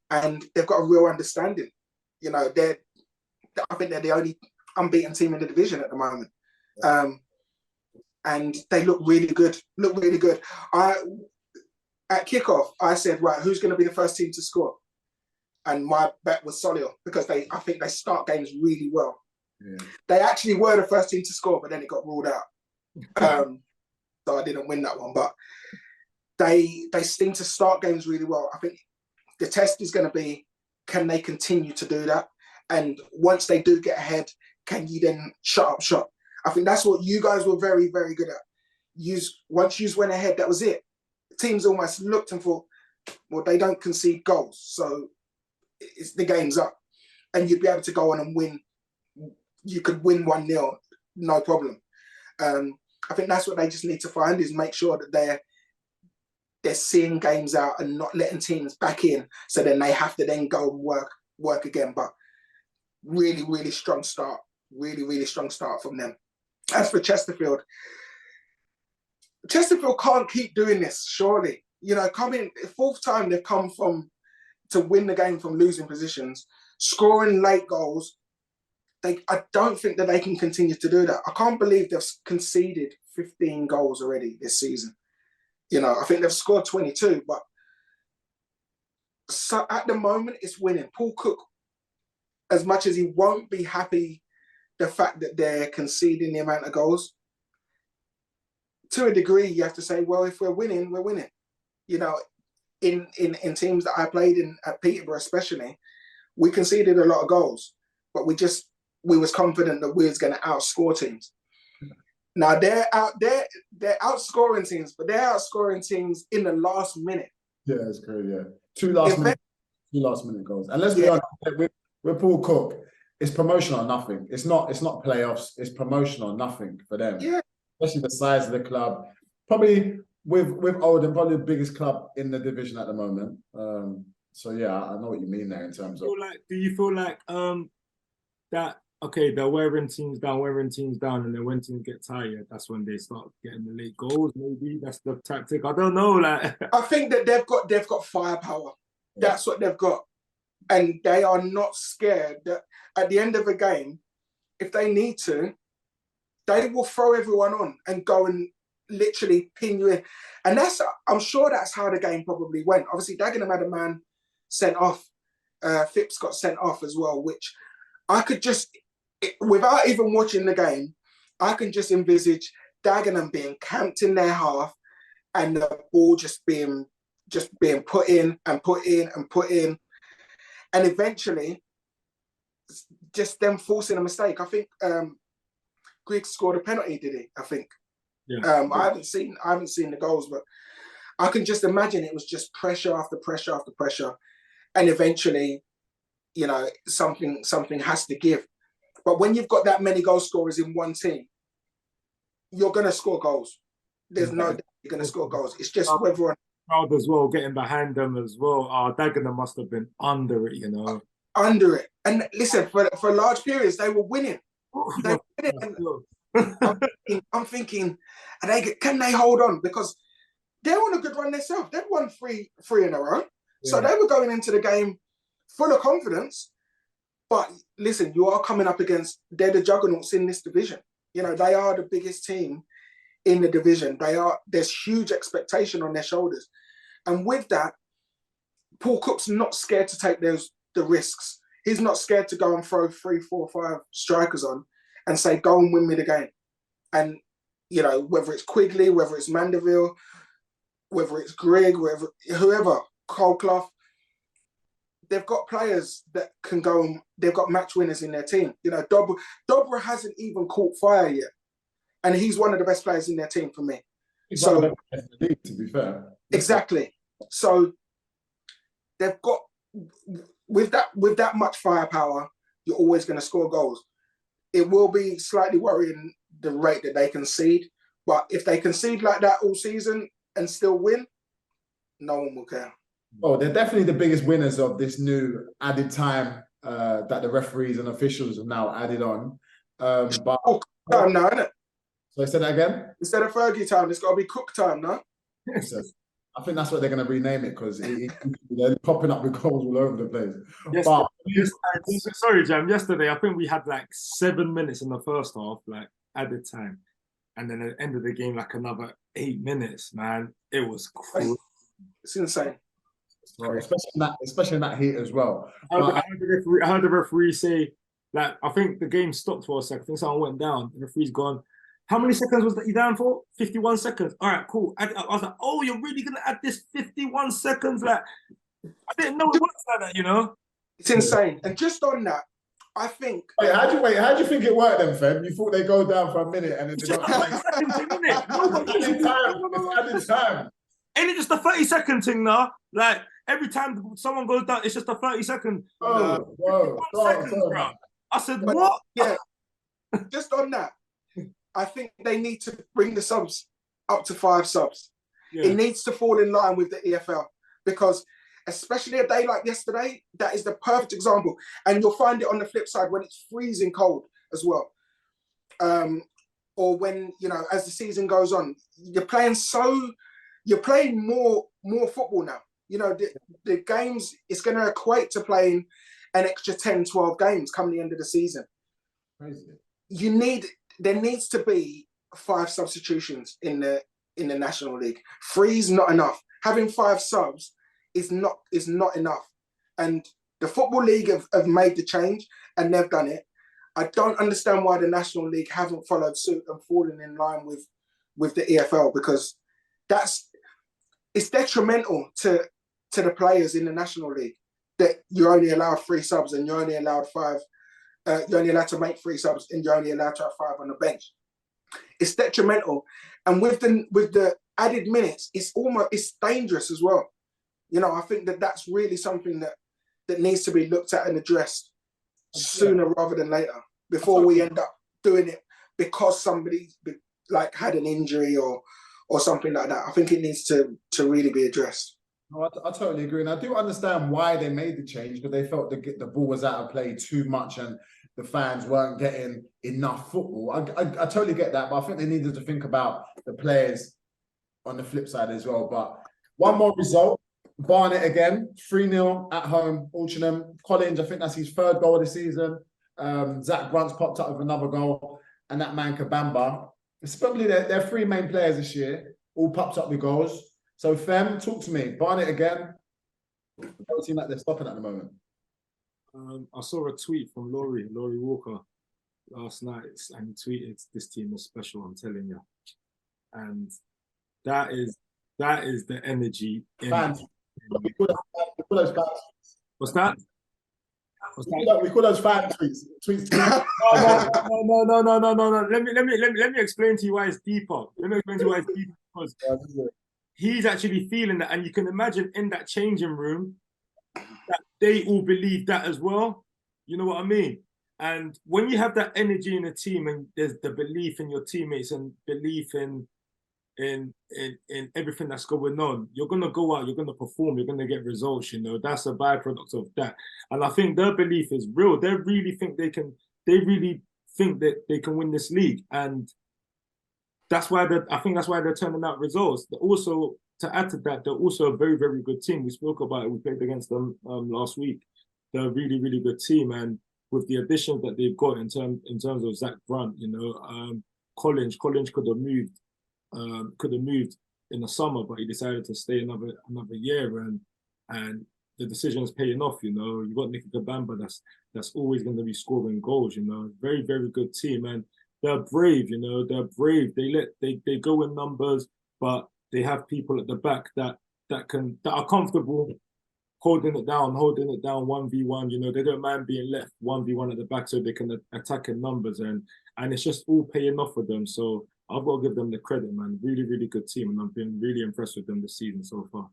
and they've got a real understanding. You know, I think they're the only unbeaten team in the division at the moment, and they look really good. At kickoff, I said, right, who's going to be the first team to score? And my bet was Solihull, because I think they start games really well. Yeah. They actually were the first team to score, but then it got ruled out. So I didn't win that one. But they seem to start games really well. I think the test is going to be, can they continue to do that? And once they do get ahead, can you then shut up shop? I think that's what you guys were very, very good at. Once you went ahead, that was it. Teams almost looked and thought, well, they don't concede goals, so the game's up. And you'd be able to go on and win. You could win 1-0, no problem. I think that's what they just need to find, is make sure that they're seeing games out and not letting teams back in, so then they have to then go and work again. But really, really strong start. Really, really strong start from them. As for Chesterfield can't keep doing this, surely. You know, fourth time they've come to win the game from losing positions, scoring late goals. I don't think that they can continue to do that. I can't believe they've conceded 15 goals already this season. You know, I think they've scored 22, but so at the moment it's winning. Paul Cook, as much as he won't be happy the fact that they're conceding the amount of goals, to a degree, you have to say, well, if we're winning, we're winning. You know, in teams that I played in at Peterborough especially, we conceded a lot of goals, but we was confident that we was going to outscore teams. Now they're outscoring teams, but they're outscoring teams in the last minute. Yeah, it's great. Yeah, two last minute goals. And let's be honest, with Paul Cook, it's promotion or nothing. It's not playoffs. It's promotion or nothing for them. Yeah. Especially the size of the club, probably with Oldham, probably the biggest club in the division at the moment. So yeah, I know what you mean there in terms of. Do you feel like that? Okay, they're wearing teams down, and then when teams get tired, that's when they start getting the late goals. Maybe that's the tactic. I don't know. Like, I think that they've got firepower. Yeah. That's what they've got, and they are not scared that at the end of a game, if they need to, they will throw everyone on and go and literally pin you in. And I'm sure that's how the game probably went. Obviously, Dagenham had a man sent off. Phipps got sent off as well, which I could just, without even watching the game, I can just envisage Dagenham being camped in their half and the ball just being put in and put in and put in. And eventually, just them forcing a mistake. I think Griggs scored a penalty, did he? I think. Yeah. I haven't seen the goals, but I can just imagine it was just pressure after pressure after pressure, and eventually, you know, something has to give. But when you've got that many goal scorers in one team, you're gonna score goals. There's no doubt you're gonna score goals. It's just whether or crowd as well, getting behind them as well. Dagenham must have been under it, you know. Under it, and listen, for large periods they were winning. They were winning. I'm thinking, can they hold on? Because they're on a good run themselves. They've won three in a row. Yeah. So they were going into the game full of confidence. But listen, you are coming up against, they're the juggernauts in this division. You know, they are the biggest team in the division. There's huge expectation on their shoulders. And with that, Paul Cook's not scared to take the risks. He's not scared to go and throw 3, 4, 5 strikers on and say, go and win me the game. And, you know, whether it's Quigley, whether it's Mandeville, whether it's Grigg, whoever, Colclough, they've got players that can go and they've got match winners in their team. You know, Dobra hasn't even caught fire yet. And he's one of the best players in their team for me. He's one of the best in the league, to be fair. Exactly. So they've got, with that much firepower, you're always going to score goals. It will be slightly worrying the rate that they concede. But if they concede like that all season and still win, no one will care. Oh, they're definitely the biggest winners of this new added time that the referees and officials have now added on. But time now, isn't it? So I said that again? Instead of Fergie time, it's got to be Cook time, no? I think that's what they're going to rename it, because they're popping up with goals all over the place. Yes, but, sorry, Jam. Yesterday, I think we had like 7 minutes in the first half, like added time. And then at the end of the game, like another 8 minutes, man. It was crazy. It's insane. Especially in that heat as well. I heard the referee say, like, I think the game stopped for a second. I think someone went down. The referee's gone, how many seconds was that you down for? 51 seconds. All right, cool. I was like, oh, you're really going to add this 51 seconds? Like, I didn't know it works like that, you know? It's insane. And just on that, I think... How do you think it worked then, Fem? You thought they go down for a minute and then they don't... It's time. Ain't it just a 30-second thing now? Like, every time someone goes down, it's just a 30-second... Whoa. Bro. I said, what? Yeah, just on that, I think they need to bring the subs up to 5 subs. Yeah. It needs to fall in line with the EFL, because especially a day like yesterday, that is the perfect example. And you'll find it on the flip side when it's freezing cold as well. Or when, you know, as the season goes on, you're playing more football now. You know, the games, it's going to equate to playing an extra 10, 12 games come the end of the season. Crazy. There needs to be 5 substitutions in the National League. 3 is not enough. Having 5 subs is not enough. And the Football League have made the change, and they've done it. I don't understand why the National League haven't followed suit and fallen in line with the EFL, because it's detrimental to the players in the National League that you're only allowed 3 subs and you're only allowed 5. You're only allowed to make 3 subs and you're only allowed to have 5 on the bench. It's detrimental. And with the added minutes, it's dangerous as well. You know, I think that's really something that needs to be looked at and addressed sooner rather than later, before we end up doing it because somebody like had an injury or something like that. I think it needs to really be addressed. No, I totally agree, and I do understand why they made the change, because they felt the ball was out of play too much and the fans weren't getting enough football. I totally get that, but I think they needed to think about the players on the flip side as well. But one more result, Barnet again, 3-0 at home, Altrincham. Collins, I think that's his 3rd goal of the season. Zach Brunt's popped up with another goal, and that man Kabamba. It's probably their 3 main players this year, all popped up with goals. So, Fem, talk to me. Barnet again. It doesn't seem like they're stopping at the moment. I saw a tweet from Laurie Walker last night, and he tweeted, "This team is special, I'm telling you." And that is the energy. Fans. We call those fans. What's that? We call those fan tweets. No. Let me explain to you why it's deeper. Because he's actually feeling that, and you can imagine in that changing room that they all believe that as well. You know what I mean? And when you have that energy in a team, and there's the belief in your teammates and belief in everything that's going on, you're gonna go out, you're gonna perform, you're gonna get results. You know, that's a byproduct of that. And I think their belief is real. They really think they can win this league, and that's why they're turning out results. Also, to add to that, they're also a very, very good team. We spoke about it. We played against them last week. They're a really, really good team, and with the additions that they've got in terms of Zach Brunt, you know, Collins could have moved in the summer, but he decided to stay another year, and the decision is paying off. You know, you got Nicky Kabamba that's always going to be scoring goals. You know, very, very good team, and they're brave, you know, they're brave. They go in numbers, but they have people at the back that are comfortable holding it down 1v1. You know, they don't mind being left 1v1 at the back so they can attack in numbers, and it's just all paying off for them. So I've got to give them the credit, man. Really, really good team, and I've been really impressed with them this season so far.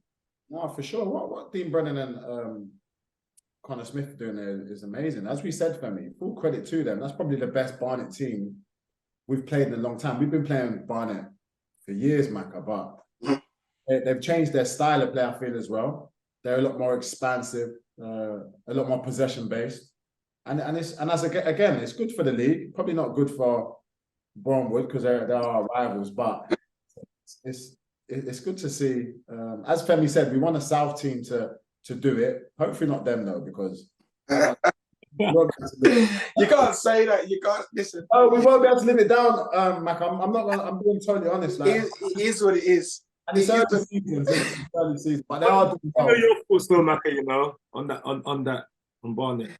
No, for sure. What Dean Brennan and Connor Smith are doing there is amazing. As we said, Femi, full credit to them. That's probably the best Barnet team we've played in a long time. We've been playing Barnet for years, Maka, but they've changed their style of play, I feel, as well. They're a lot more expansive, a lot more possession based, and it's good for the league. Probably not good for Bromwood because they're our rivals, but it's good to see. As Femi said, we want a South team to do it. Hopefully not them though, because you can't say that. You can't listen. Oh, we won't be able to live it down, Mac. I'm not. I'm being totally honest. Like, it is what it is. And it's early season, but they are doing well. You know your thoughts, though, Maka, you know, on Barnet.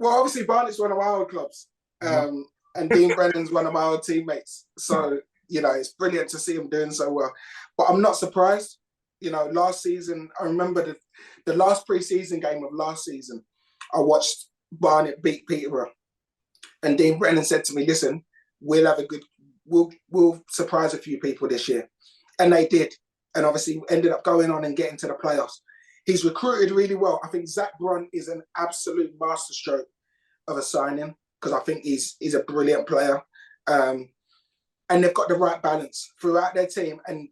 Well, obviously Barnet's one of our old clubs, and Dean Brennan's one of my old teammates. So you know, it's brilliant to see him doing so well. But I'm not surprised. You know, last season, I remember the last pre-season game of last season, I watched Barnet beat Peterborough, and Dean Brennan said to me, "Listen, we'll surprise a few people this year." And they did. And obviously ended up going on and getting to the playoffs. He's recruited really well. I think Zach Brunt is an absolute masterstroke of a signing because I think he's a brilliant player. And they've got the right balance throughout their team. And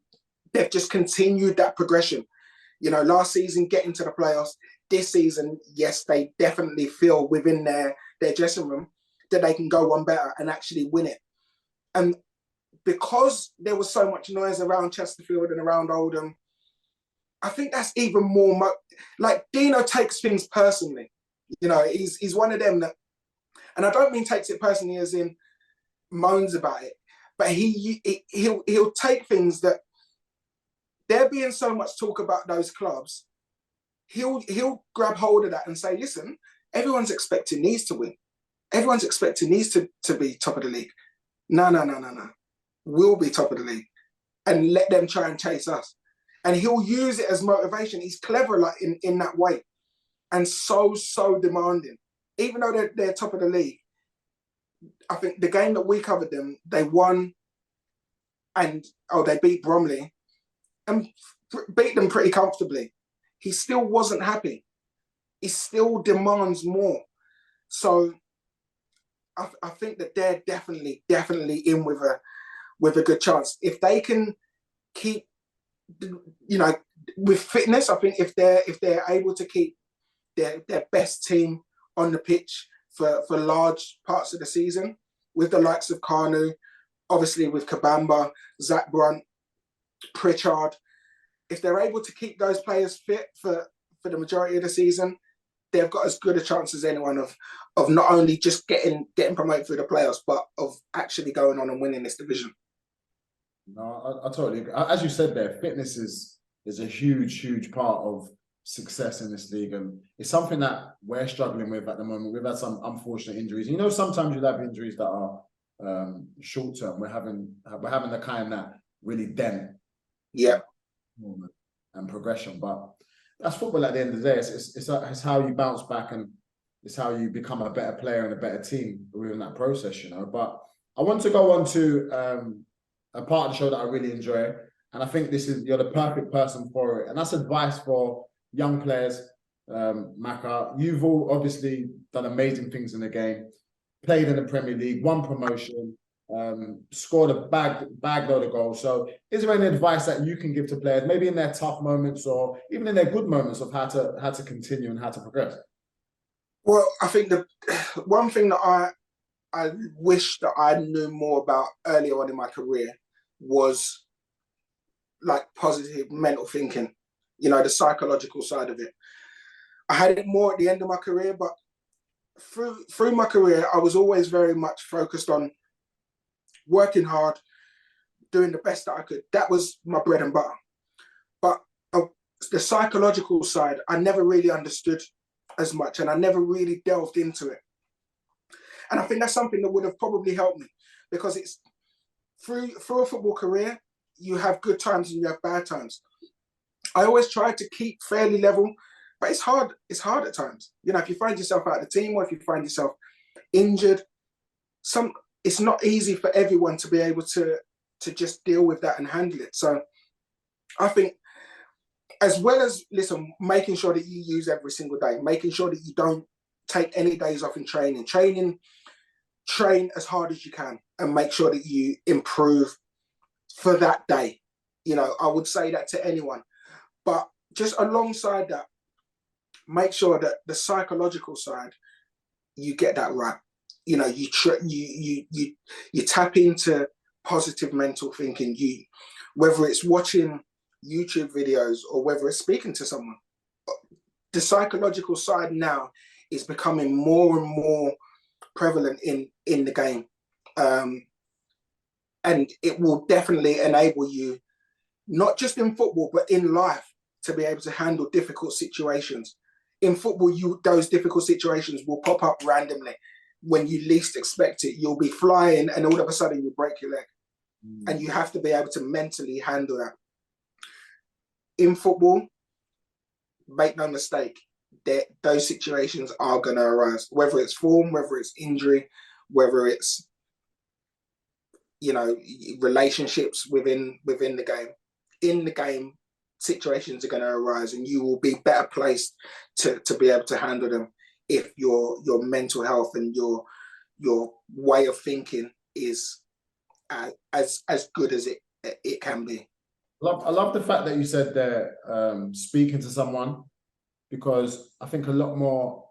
they've just continued that progression. You know, last season getting to the playoffs. This season, yes, they definitely feel within their dressing room that they can go one better and actually win it. And because there was so much noise around Chesterfield and around Oldham, I think that's even more like Dino takes things personally. You know, he's one of them that, and I don't mean takes it personally as in moans about it, but he'll take things that there being so much talk about those clubs, he'll grab hold of that and say, listen, everyone's expecting these to win. Everyone's expecting these to be top of the league. No. We'll be top of the league, and let them try and chase us. And he'll use it as motivation. He's clever like in that way, and so demanding. Even though they're top of the league, I think the game that we covered them, they won, and they beat Bromley, and beat them pretty comfortably. He still wasn't happy. He still demands more. So I think that they're definitely in with a good chance. If they can keep, you know, with fitness, I think if they're able to keep their best team on the pitch for large parts of the season, with the likes of Kanu, obviously with Kabamba, Zach Brunt, Pritchard, if they're able to keep those players fit for the majority of the season, they've got as good a chance as anyone of not only just getting promoted through the playoffs, but of actually going on and winning this division. No, I totally agree. As you said there, fitness is a huge part of success in this league, and it's something that we're struggling with at the moment. We've had some unfortunate injuries. You know, sometimes you have injuries that are short term. We're having the kind that really dent, and progression. But that's football at the end of the day. It's how you bounce back, and it's how you become a better player and a better team within that process. You know, but I want to go on to a part of the show that I really enjoy, and I think you're the perfect person for it, and that's advice for young players. Maka, you've all obviously done amazing things in the game, played in the Premier League, won promotion, scored a bag load of goals. So is there any advice that you can give to players, maybe in their tough moments or even in their good moments, of how to continue and how to progress? Well, I think the one thing that I wish that I knew more about earlier on in my career was like positive mental thinking, you know, the psychological side of it. I had it more at the end of my career, but through my career, I was always very much focused on working hard, doing the best that I could. That was my bread and butter. But the psychological side, I never really understood as much, and I never really delved into it. And I think that's something that would have probably helped me, because it's through a football career, you have good times and you have bad times. I always try to keep fairly level, but it's hard. It's hard at times. You know, if you find yourself out of the team or if you find yourself injured, it's not easy for everyone to be able to just deal with that and handle it. So I think, as well as, listen, making sure that you use every single day, making sure that you don't take any days off in training. Train as hard as you can and make sure that you improve for that day. You know, I would say that to anyone. But just alongside that, make sure that the psychological side, you get that right. You know, you tap into positive mental thinking. Whether it's watching YouTube videos or whether it's speaking to someone, the psychological side now is becoming more and more prevalent in the game, and it will definitely enable you, not just in football but in life, to be able to handle difficult situations. In football, those difficult situations will pop up randomly when you least expect it. You'll be flying and all of a sudden you break your leg, and you have to be able to mentally handle that. In football, make no mistake, those situations are going to arise, whether it's form, whether it's injury, whether it's, you know, relationships within the game. In the game, situations are going to arise, and you will be better placed to be able to handle them if your mental health and your way of thinking is as good as it can be. I love the fact that you said there, speaking to someone, because I think a lot more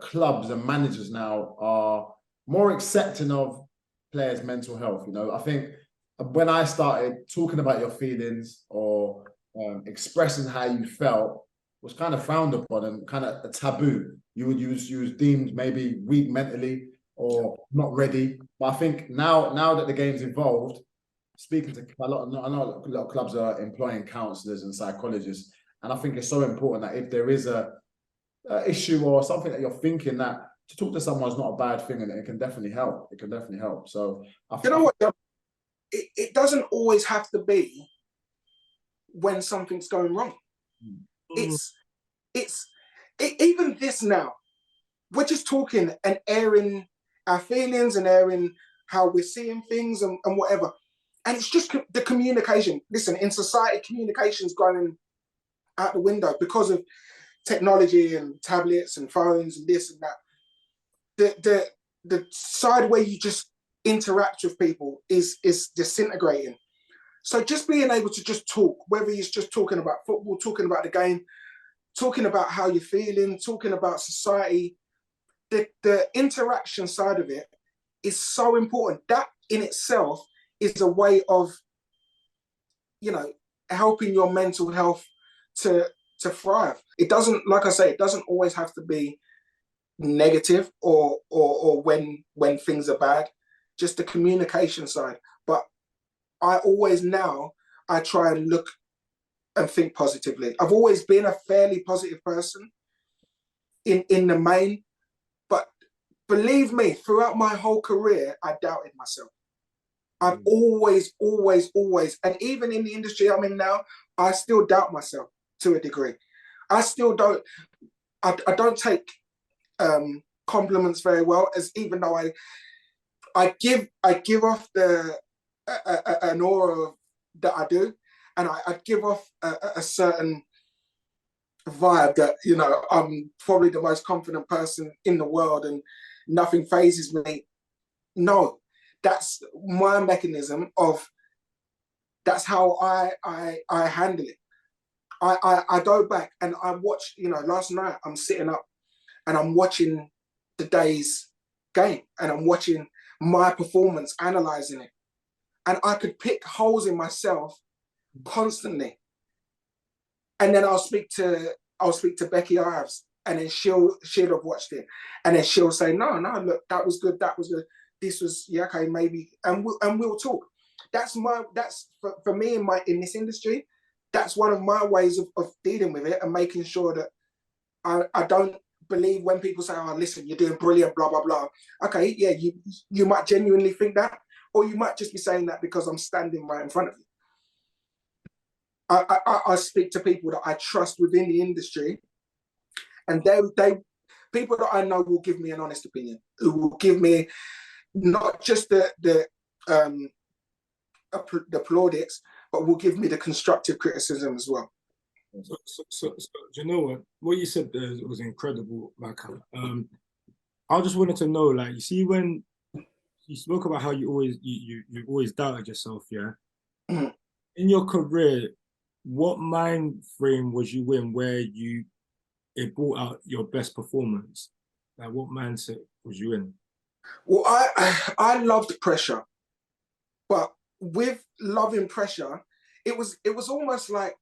clubs and managers now are more accepting of players' mental health. You know, I think when I started talking about your feelings or expressing how you felt was kind of frowned upon and kind of a taboo. You was deemed maybe weak mentally or not ready. But I think now that the game's evolved, speaking to I know a lot of clubs are employing counsellors and psychologists, and I think it's so important that if there is a issue or something that you're thinking, that to talk to someone is not a bad thing, and it can definitely help. It can definitely help. So you know what? It doesn't always have to be when something's going wrong. It's even this now. We're just talking and airing our feelings and airing how we're seeing things and whatever. And it's just the communication. Listen, in society, communication's going out the window because of technology and tablets and phones and this and that. The side where you just interact with people is disintegrating. So just being able to just talk, whether it's just talking about football, talking about the game, talking about how you're feeling, talking about society, the interaction side of it is so important. That in itself is a way of, you know, helping your mental health to thrive. It doesn't, like I say, it doesn't always have to be negative or when things are bad, just the communication side. But I try and look and think positively. I've always been a fairly positive person in the main, but believe me, throughout my whole career, I doubted myself. I've always, and even in the industry I'm in now, I still doubt myself to a degree. I still don't, I don't take compliments very well, as even though I give off an aura that I do, and I give off a certain vibe that, you know, I'm probably the most confident person in the world and nothing phases me. No, that's my mechanism of, that's how I handle it. I go back and I watch, you know, last night I'm sitting up and I'm watching the day's game and I'm watching my performance, analysing it. And I could pick holes in myself constantly. And then I'll speak to Becky Ives, and then she'll have watched it, and then she'll say, no, look, that was good, this was, yeah, okay, maybe, and we'll talk. That's for me in this industry, that's one of my ways of dealing with it and making sure that I don't believe when people say, "Oh, listen, you're doing brilliant," blah blah blah. Okay, yeah, you might genuinely think that, or you might just be saying that because I'm standing right in front of you. I speak to people that I trust within the industry, and they people that I know will give me an honest opinion, who will give me not just the plaudits, but will give me the constructive criticism as well. So do you know what you said there was incredible, Maka. I just wanted to know, like, you see, when you spoke about how you always doubted yourself, yeah. Mhm. In your career, what mind frame was you in where it brought out your best performance? Like, what mindset was you in? Well, I loved pressure, but with loving pressure, it was almost like,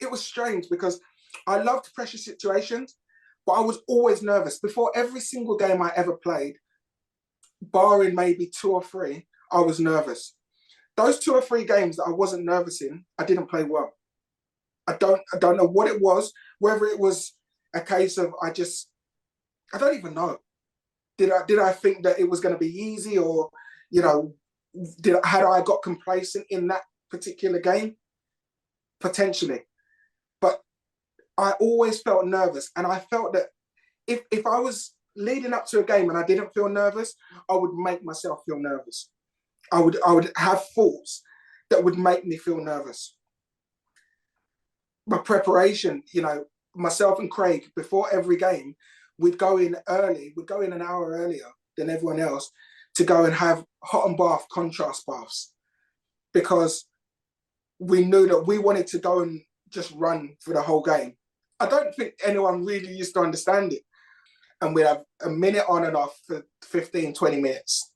it was strange because I loved pressure situations, but I was always nervous. Before every single game I ever played, barring maybe 2 or 3, I was nervous. Those 2 or 3 games that I wasn't nervous in, I didn't play well. I don't know what it was, whether it was a case of I don't even know. Did I think that it was going to be easy, or, you know, had I got complacent in that particular game? Potentially. But I always felt nervous, and I felt that if I was leading up to a game and I didn't feel nervous, I would make myself feel nervous. I would have thoughts that would make me feel nervous. My preparation, you know, myself and Craig, before every game, we'd go in early. We'd go in an hour earlier than everyone else to go and have hot and bath contrast baths, because we knew that we wanted to go and just run for the whole game. I don't think anyone really used to understand it. And we'd have a minute on and off for 15, 20 minutes.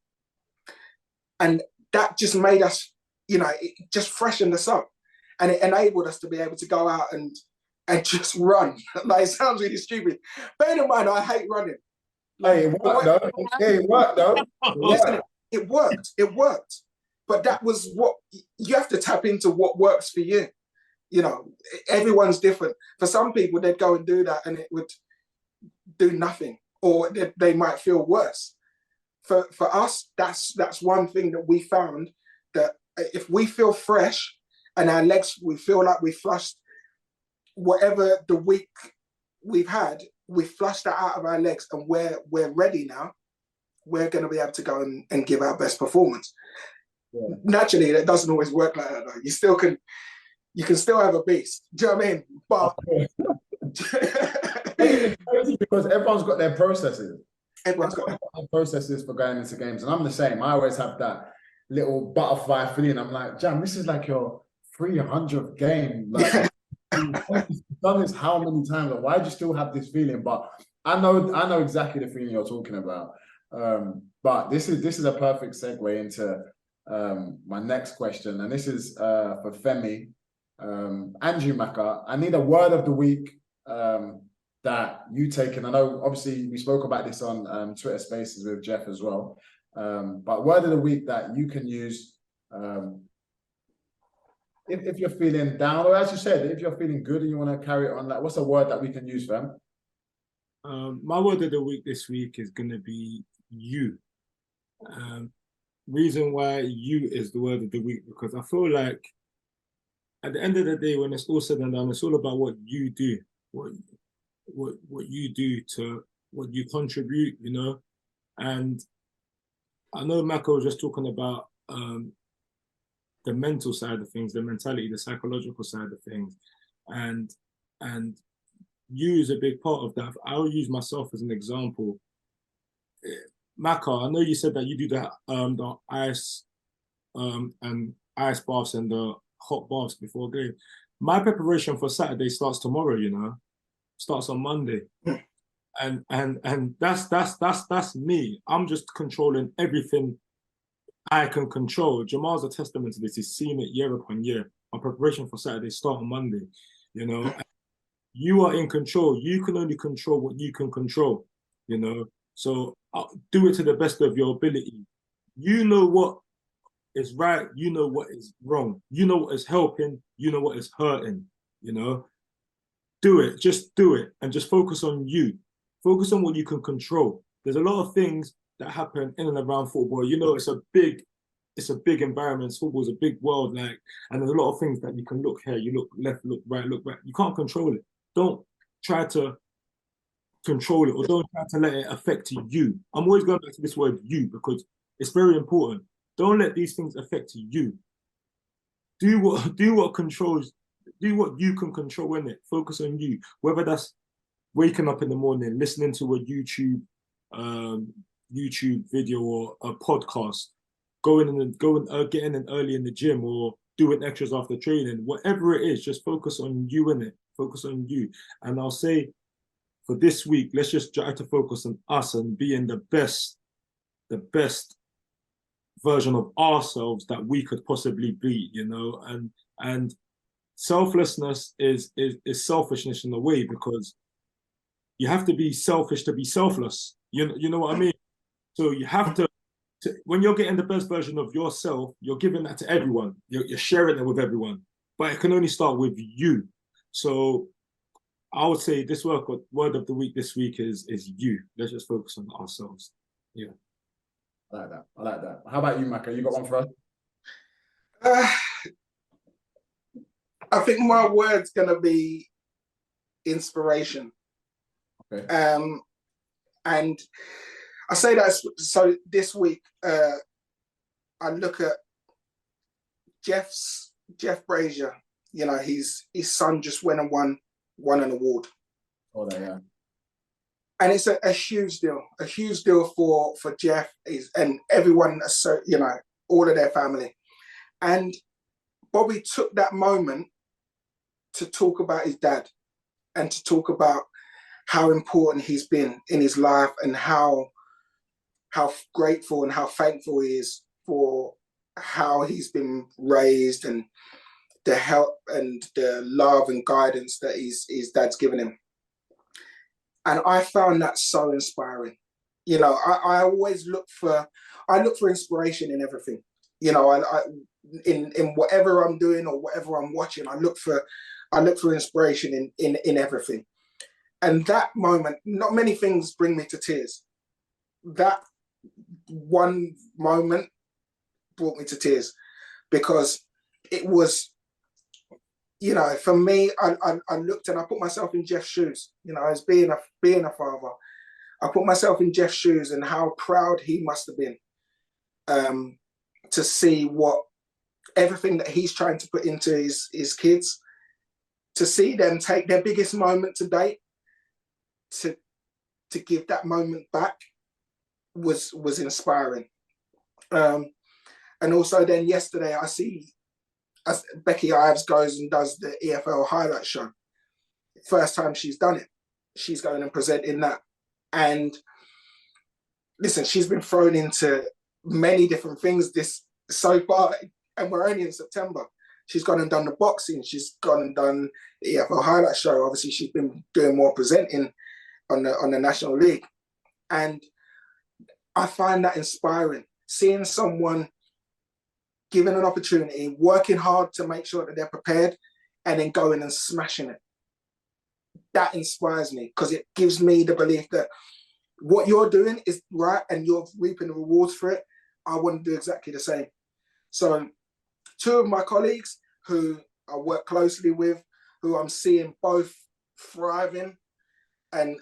And that just made us, you know, it just freshened us up. And it enabled us to be able to go out and just run. Like, it sounds really stupid. Bear in mind, I hate running. Like, hey, it worked though. Hey, it worked though. Listen, it worked. It worked. But that was what you have to tap into, what works for you. You know, everyone's different. For some people, they'd go and do that and it would do nothing, or they might feel worse. For us, that's one thing that we found, that if we feel fresh and our legs, we feel like we flushed whatever the week we've had, we flushed that out of our legs, and we're ready now. We're going to be able to go and give our best performance. Yeah. Naturally, that doesn't always work like that, though. You can still have a beast. Do you know what I mean? But it's crazy because everyone's got their processes. Everyone's got their processes for going into games, and I'm the same. I always have that little butterfly feeling. I'm like, Jam, this is like your 300th game. Like, you've done this how many times? Or why do you still have this feeling? But I know exactly the feeling you're talking about. But this is a perfect segue into my next question, and this is for Femi. Andrew Maka, I need a word of the week that you take, and I know obviously we spoke about this on Twitter Spaces with Jeff as well, but word of the week that you can use if you're feeling down, or as you said, if you're feeling good and you want to carry it on. Like, what's a word that we can use, Fem? My word of the week this week is going to be you. Reason why you is the word of the week, because I feel like at the end of the day, when it's all said and done, it's all about what you do, what you do to what you contribute, you know. And I know Mako was just talking about the mental side of things, the mentality, the psychological side of things, and you is a big part of that. I'll use myself as an example. Maka, I know you said that you do that the ice and ice baths and the hot baths before game. My preparation for Saturday starts tomorrow, you know, starts on Monday. And that's me. I'm just controlling everything I can control. Jamal's a testament to this. He's seen it year upon year. My preparation for Saturday starts on Monday, you know. You are in control. You can only control what you can control, you know. So do it to the best of your ability. You know what is right. You know what is wrong. You know what is helping. You know what is hurting, you know. Do it. Just do it. And just focus on you. Focus on what you can control. There's a lot of things that happen in and around football. You know, it's a big environment. Football is a big world, like, and there's a lot of things that you can look here, you look left, look right, look back. You can't control it. Don't try to control it, or don't try to let it affect you. I'm always going back to this word "you" because it's very important. Don't let these things affect you. Do what you can control in it. Focus on you. Whether that's waking up in the morning, listening to a YouTube video or a podcast, getting in early in the gym, or doing extras after training. Whatever it is, just focus on you in it. Focus on you. And I'll say, for this week, let's just try to focus on us and being the best version of ourselves that we could possibly be, you know. And selflessness is selfishness in a way, because you have to be selfish to be selfless. You know what I mean? So you have to when you're getting the best version of yourself, you're giving that to everyone. You're sharing it with everyone, but it can only start with you. So I would say this word of the week this week is you. Let's just focus on ourselves. Yeah. I like that. How about you, Maka? You got one for us? I think my word's gonna be inspiration. Okay. And I say that so this week I look at Jeff Brazier. You know, his son just went and won an award. Oh, yeah. And it's a huge deal for Jeff and everyone, you know, all of their family. And Bobby took that moment to talk about his dad and to talk about how important he's been in his life and how grateful and how thankful he is for how he's been raised and the help and the love and guidance that his dad's given him. And I found that so inspiring. You know, I always look for inspiration in everything. You know, in whatever I'm doing or whatever I'm watching, I look for inspiration in everything. And that moment, not many things bring me to tears. That one moment brought me to tears because it was, you know, for me, I looked and I put myself in Jeff's shoes, you know, as being a father. I put myself in Jeff's shoes and how proud he must have been to see everything that he's trying to put into his kids, to see them take their biggest moment to date, to give that moment back was inspiring. And also then yesterday I see as Becky Ives goes and does the EFL highlight show. First time she's done it. She's going and presenting that. And listen, she's been thrown into many different things so far, and we're only in September. She's gone and done the boxing. She's gone and done the EFL highlight show. Obviously, she's been doing more presenting on the National League. And I find that inspiring, seeing someone given an opportunity, working hard to make sure that they're prepared, and then going and smashing it. That inspires me because it gives me the belief that what you're doing is right and you're reaping the rewards for it. I want to do exactly the same. So 2 of my colleagues who I work closely with, who I'm seeing both thriving and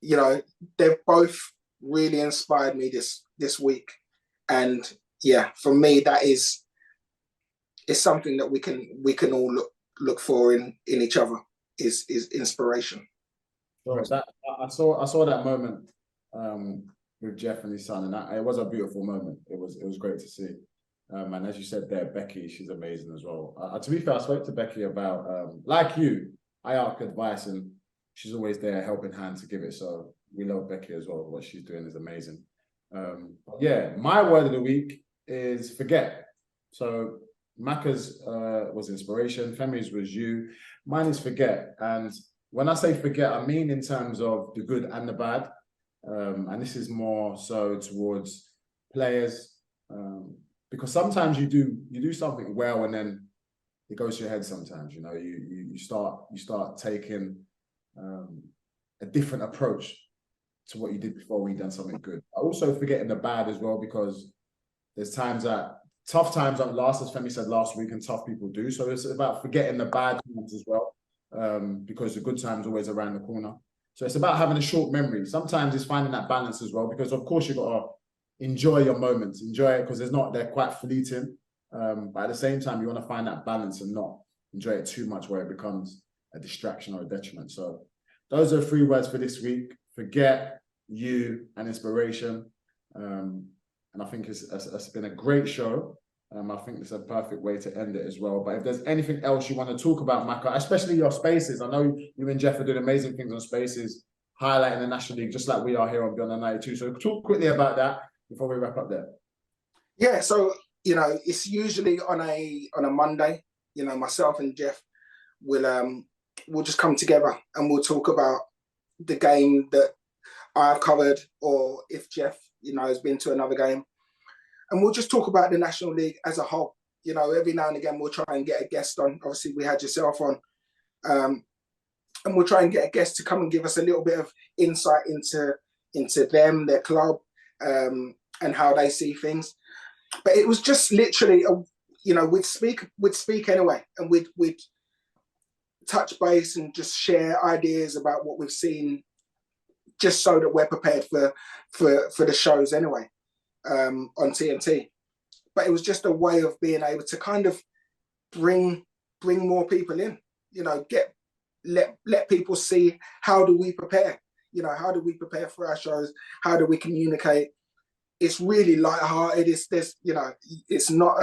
you know, they've both really inspired me this week. And yeah, for me, that is something that we can all look for in each other is inspiration. Sure. I saw that moment with Jeff and his son, and it was a beautiful moment. It was great to see. And as you said there, Becky, she's amazing as well. To be fair, I spoke to Becky about, like you, I ask advice and she's always there helping hand to give it. So we love Becky as well. What she's doing is amazing. Yeah, my word of the week is forget. So Maka's was inspiration, Femi's was you, mine is forget. And when I say forget, I mean in terms of the good and the bad. And this is more so towards players, because sometimes you do something well and then it goes to your head sometimes, you know, you start taking a different approach to what you did before when you done something good. I also forgetting the bad as well, because there's times that tough times don't last, as Femi said last week, and tough people do. So it's about forgetting the bad times as well, because the good times always around the corner. So it's about having a short memory. Sometimes it's finding that balance as well, because of course you've got to enjoy your moments, enjoy it, because they're quite fleeting. But at the same time, you want to find that balance and not enjoy it too much where it becomes a distraction or a detriment. So those are 3 words for this week: forget, you, and inspiration. And I think it's been a great show. I think it's a perfect way to end it as well. But if there's anything else you want to talk about, Maka, especially your spaces, I know you and Jeff are doing amazing things on spaces, highlighting the National League, just like we are here on Beyond the 92. So talk quickly about that before we wrap up there. Yeah, so, it's usually on a Monday. Myself and Jeff we'll just come together and we'll talk about the game that I've covered, or if Jeff, has been to another game. And we'll just talk about the National League as a whole. Every now and again, we'll try and get a guest on. Obviously, we had yourself on. And we'll try and get a guest to come and give us a little bit of insight into them, their club, and how they see things. But it was just literally, we'd speak anyway, and we'd touch base and just share ideas about what we've seen, just so that we're prepared for the shows anyway. On TNT, but it was just a way of being able to kind of bring more people in, let people see, how do we prepare, how do we prepare for our shows, how do we communicate. It's really lighthearted. It's not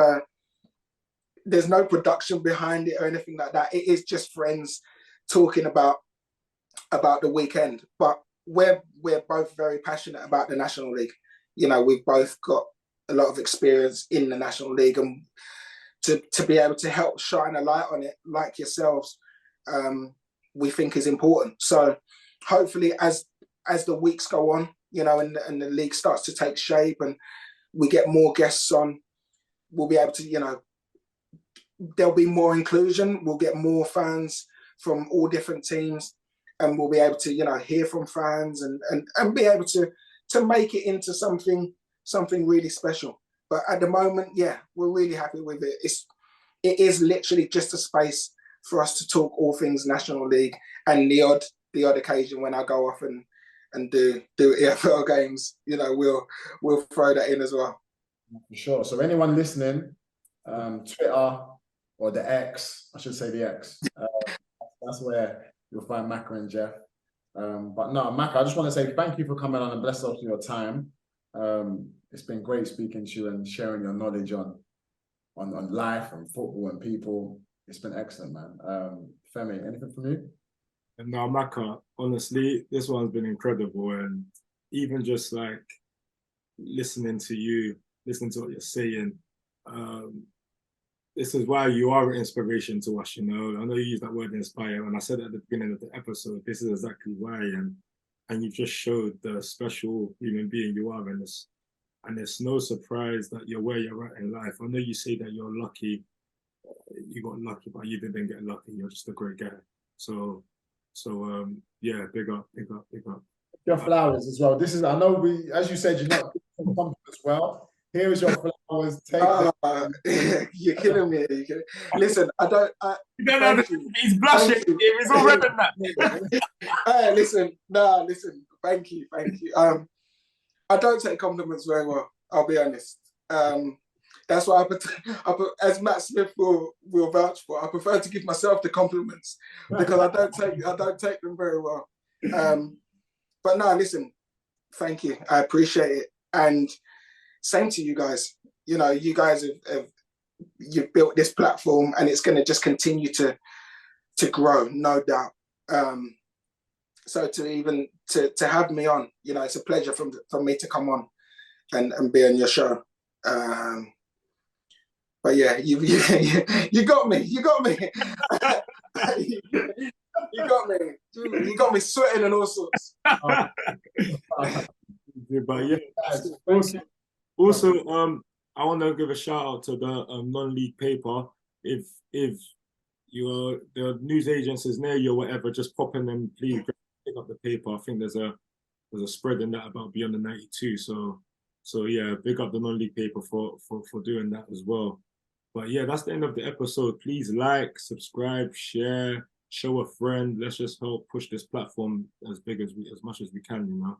there's no production behind it or anything like that. It is just friends talking about the weekend, but we're both very passionate about the National League. We've both got a lot of experience in the National League, and to be able to help shine a light on it, like yourselves, we think is important. So hopefully as the weeks go on, and the league starts to take shape and we get more guests on, we'll be able to, there'll be more inclusion. We'll get more fans from all different teams, and we'll be able to, hear from fans and be able to make it into something really special. But at the moment, yeah, we're really happy with it. It is literally just a space for us to talk all things National League, and the odd occasion when I go off and do EFL games, we'll throw that in as well. For sure. So anyone listening, Twitter or the X, I should say the X, that's where you'll find Maka and Jeff. But no, Maka, I just want to say thank you for coming on and bless us with your time. It's been great speaking to you and sharing your knowledge on life and football and people. It's been excellent, man. Femi, anything from you? No, Maka, honestly, this one's been incredible. And even just like listening to what you're saying, this is why you are an inspiration to us, I know you use that word inspire, and I said at the beginning of the episode, this is exactly why, and you've just showed the special human being you are, and it's no surprise that you're where you're at in life. I know you say that you're lucky, you got lucky, but you didn't get lucky, you're just a great guy. So yeah, big up. Your flowers as well. I know as you said, you're not as well. Here is your flowers. Take you're killing me. Listen, I don't. He's blushing. He's all red in that. Hey, listen. Thank you. I don't take compliments very well. I'll be honest. That's why I put, as Matt Smith will vouch for, I prefer to give myself the compliments, because I don't take them very well. But no, listen. Thank you. I appreciate it, and same to you guys. You guys you've built this platform, and it's going to just continue to grow, no doubt. So to have me on, it's a pleasure for me to come on and be on your show. But yeah, you got me. You got me. You got me sweating and all sorts. But yeah. Also, I want to give a shout out to the non-league paper. If the news agencies near you or whatever, just pop in and please pick up the paper. I think there's a there's a spread in that about Beyond the 92. So yeah, big up the non-league paper for doing that as well. But yeah, that's the end of the episode. Please like, subscribe, share, show a friend. Let's just help push this platform as much as we can, you know.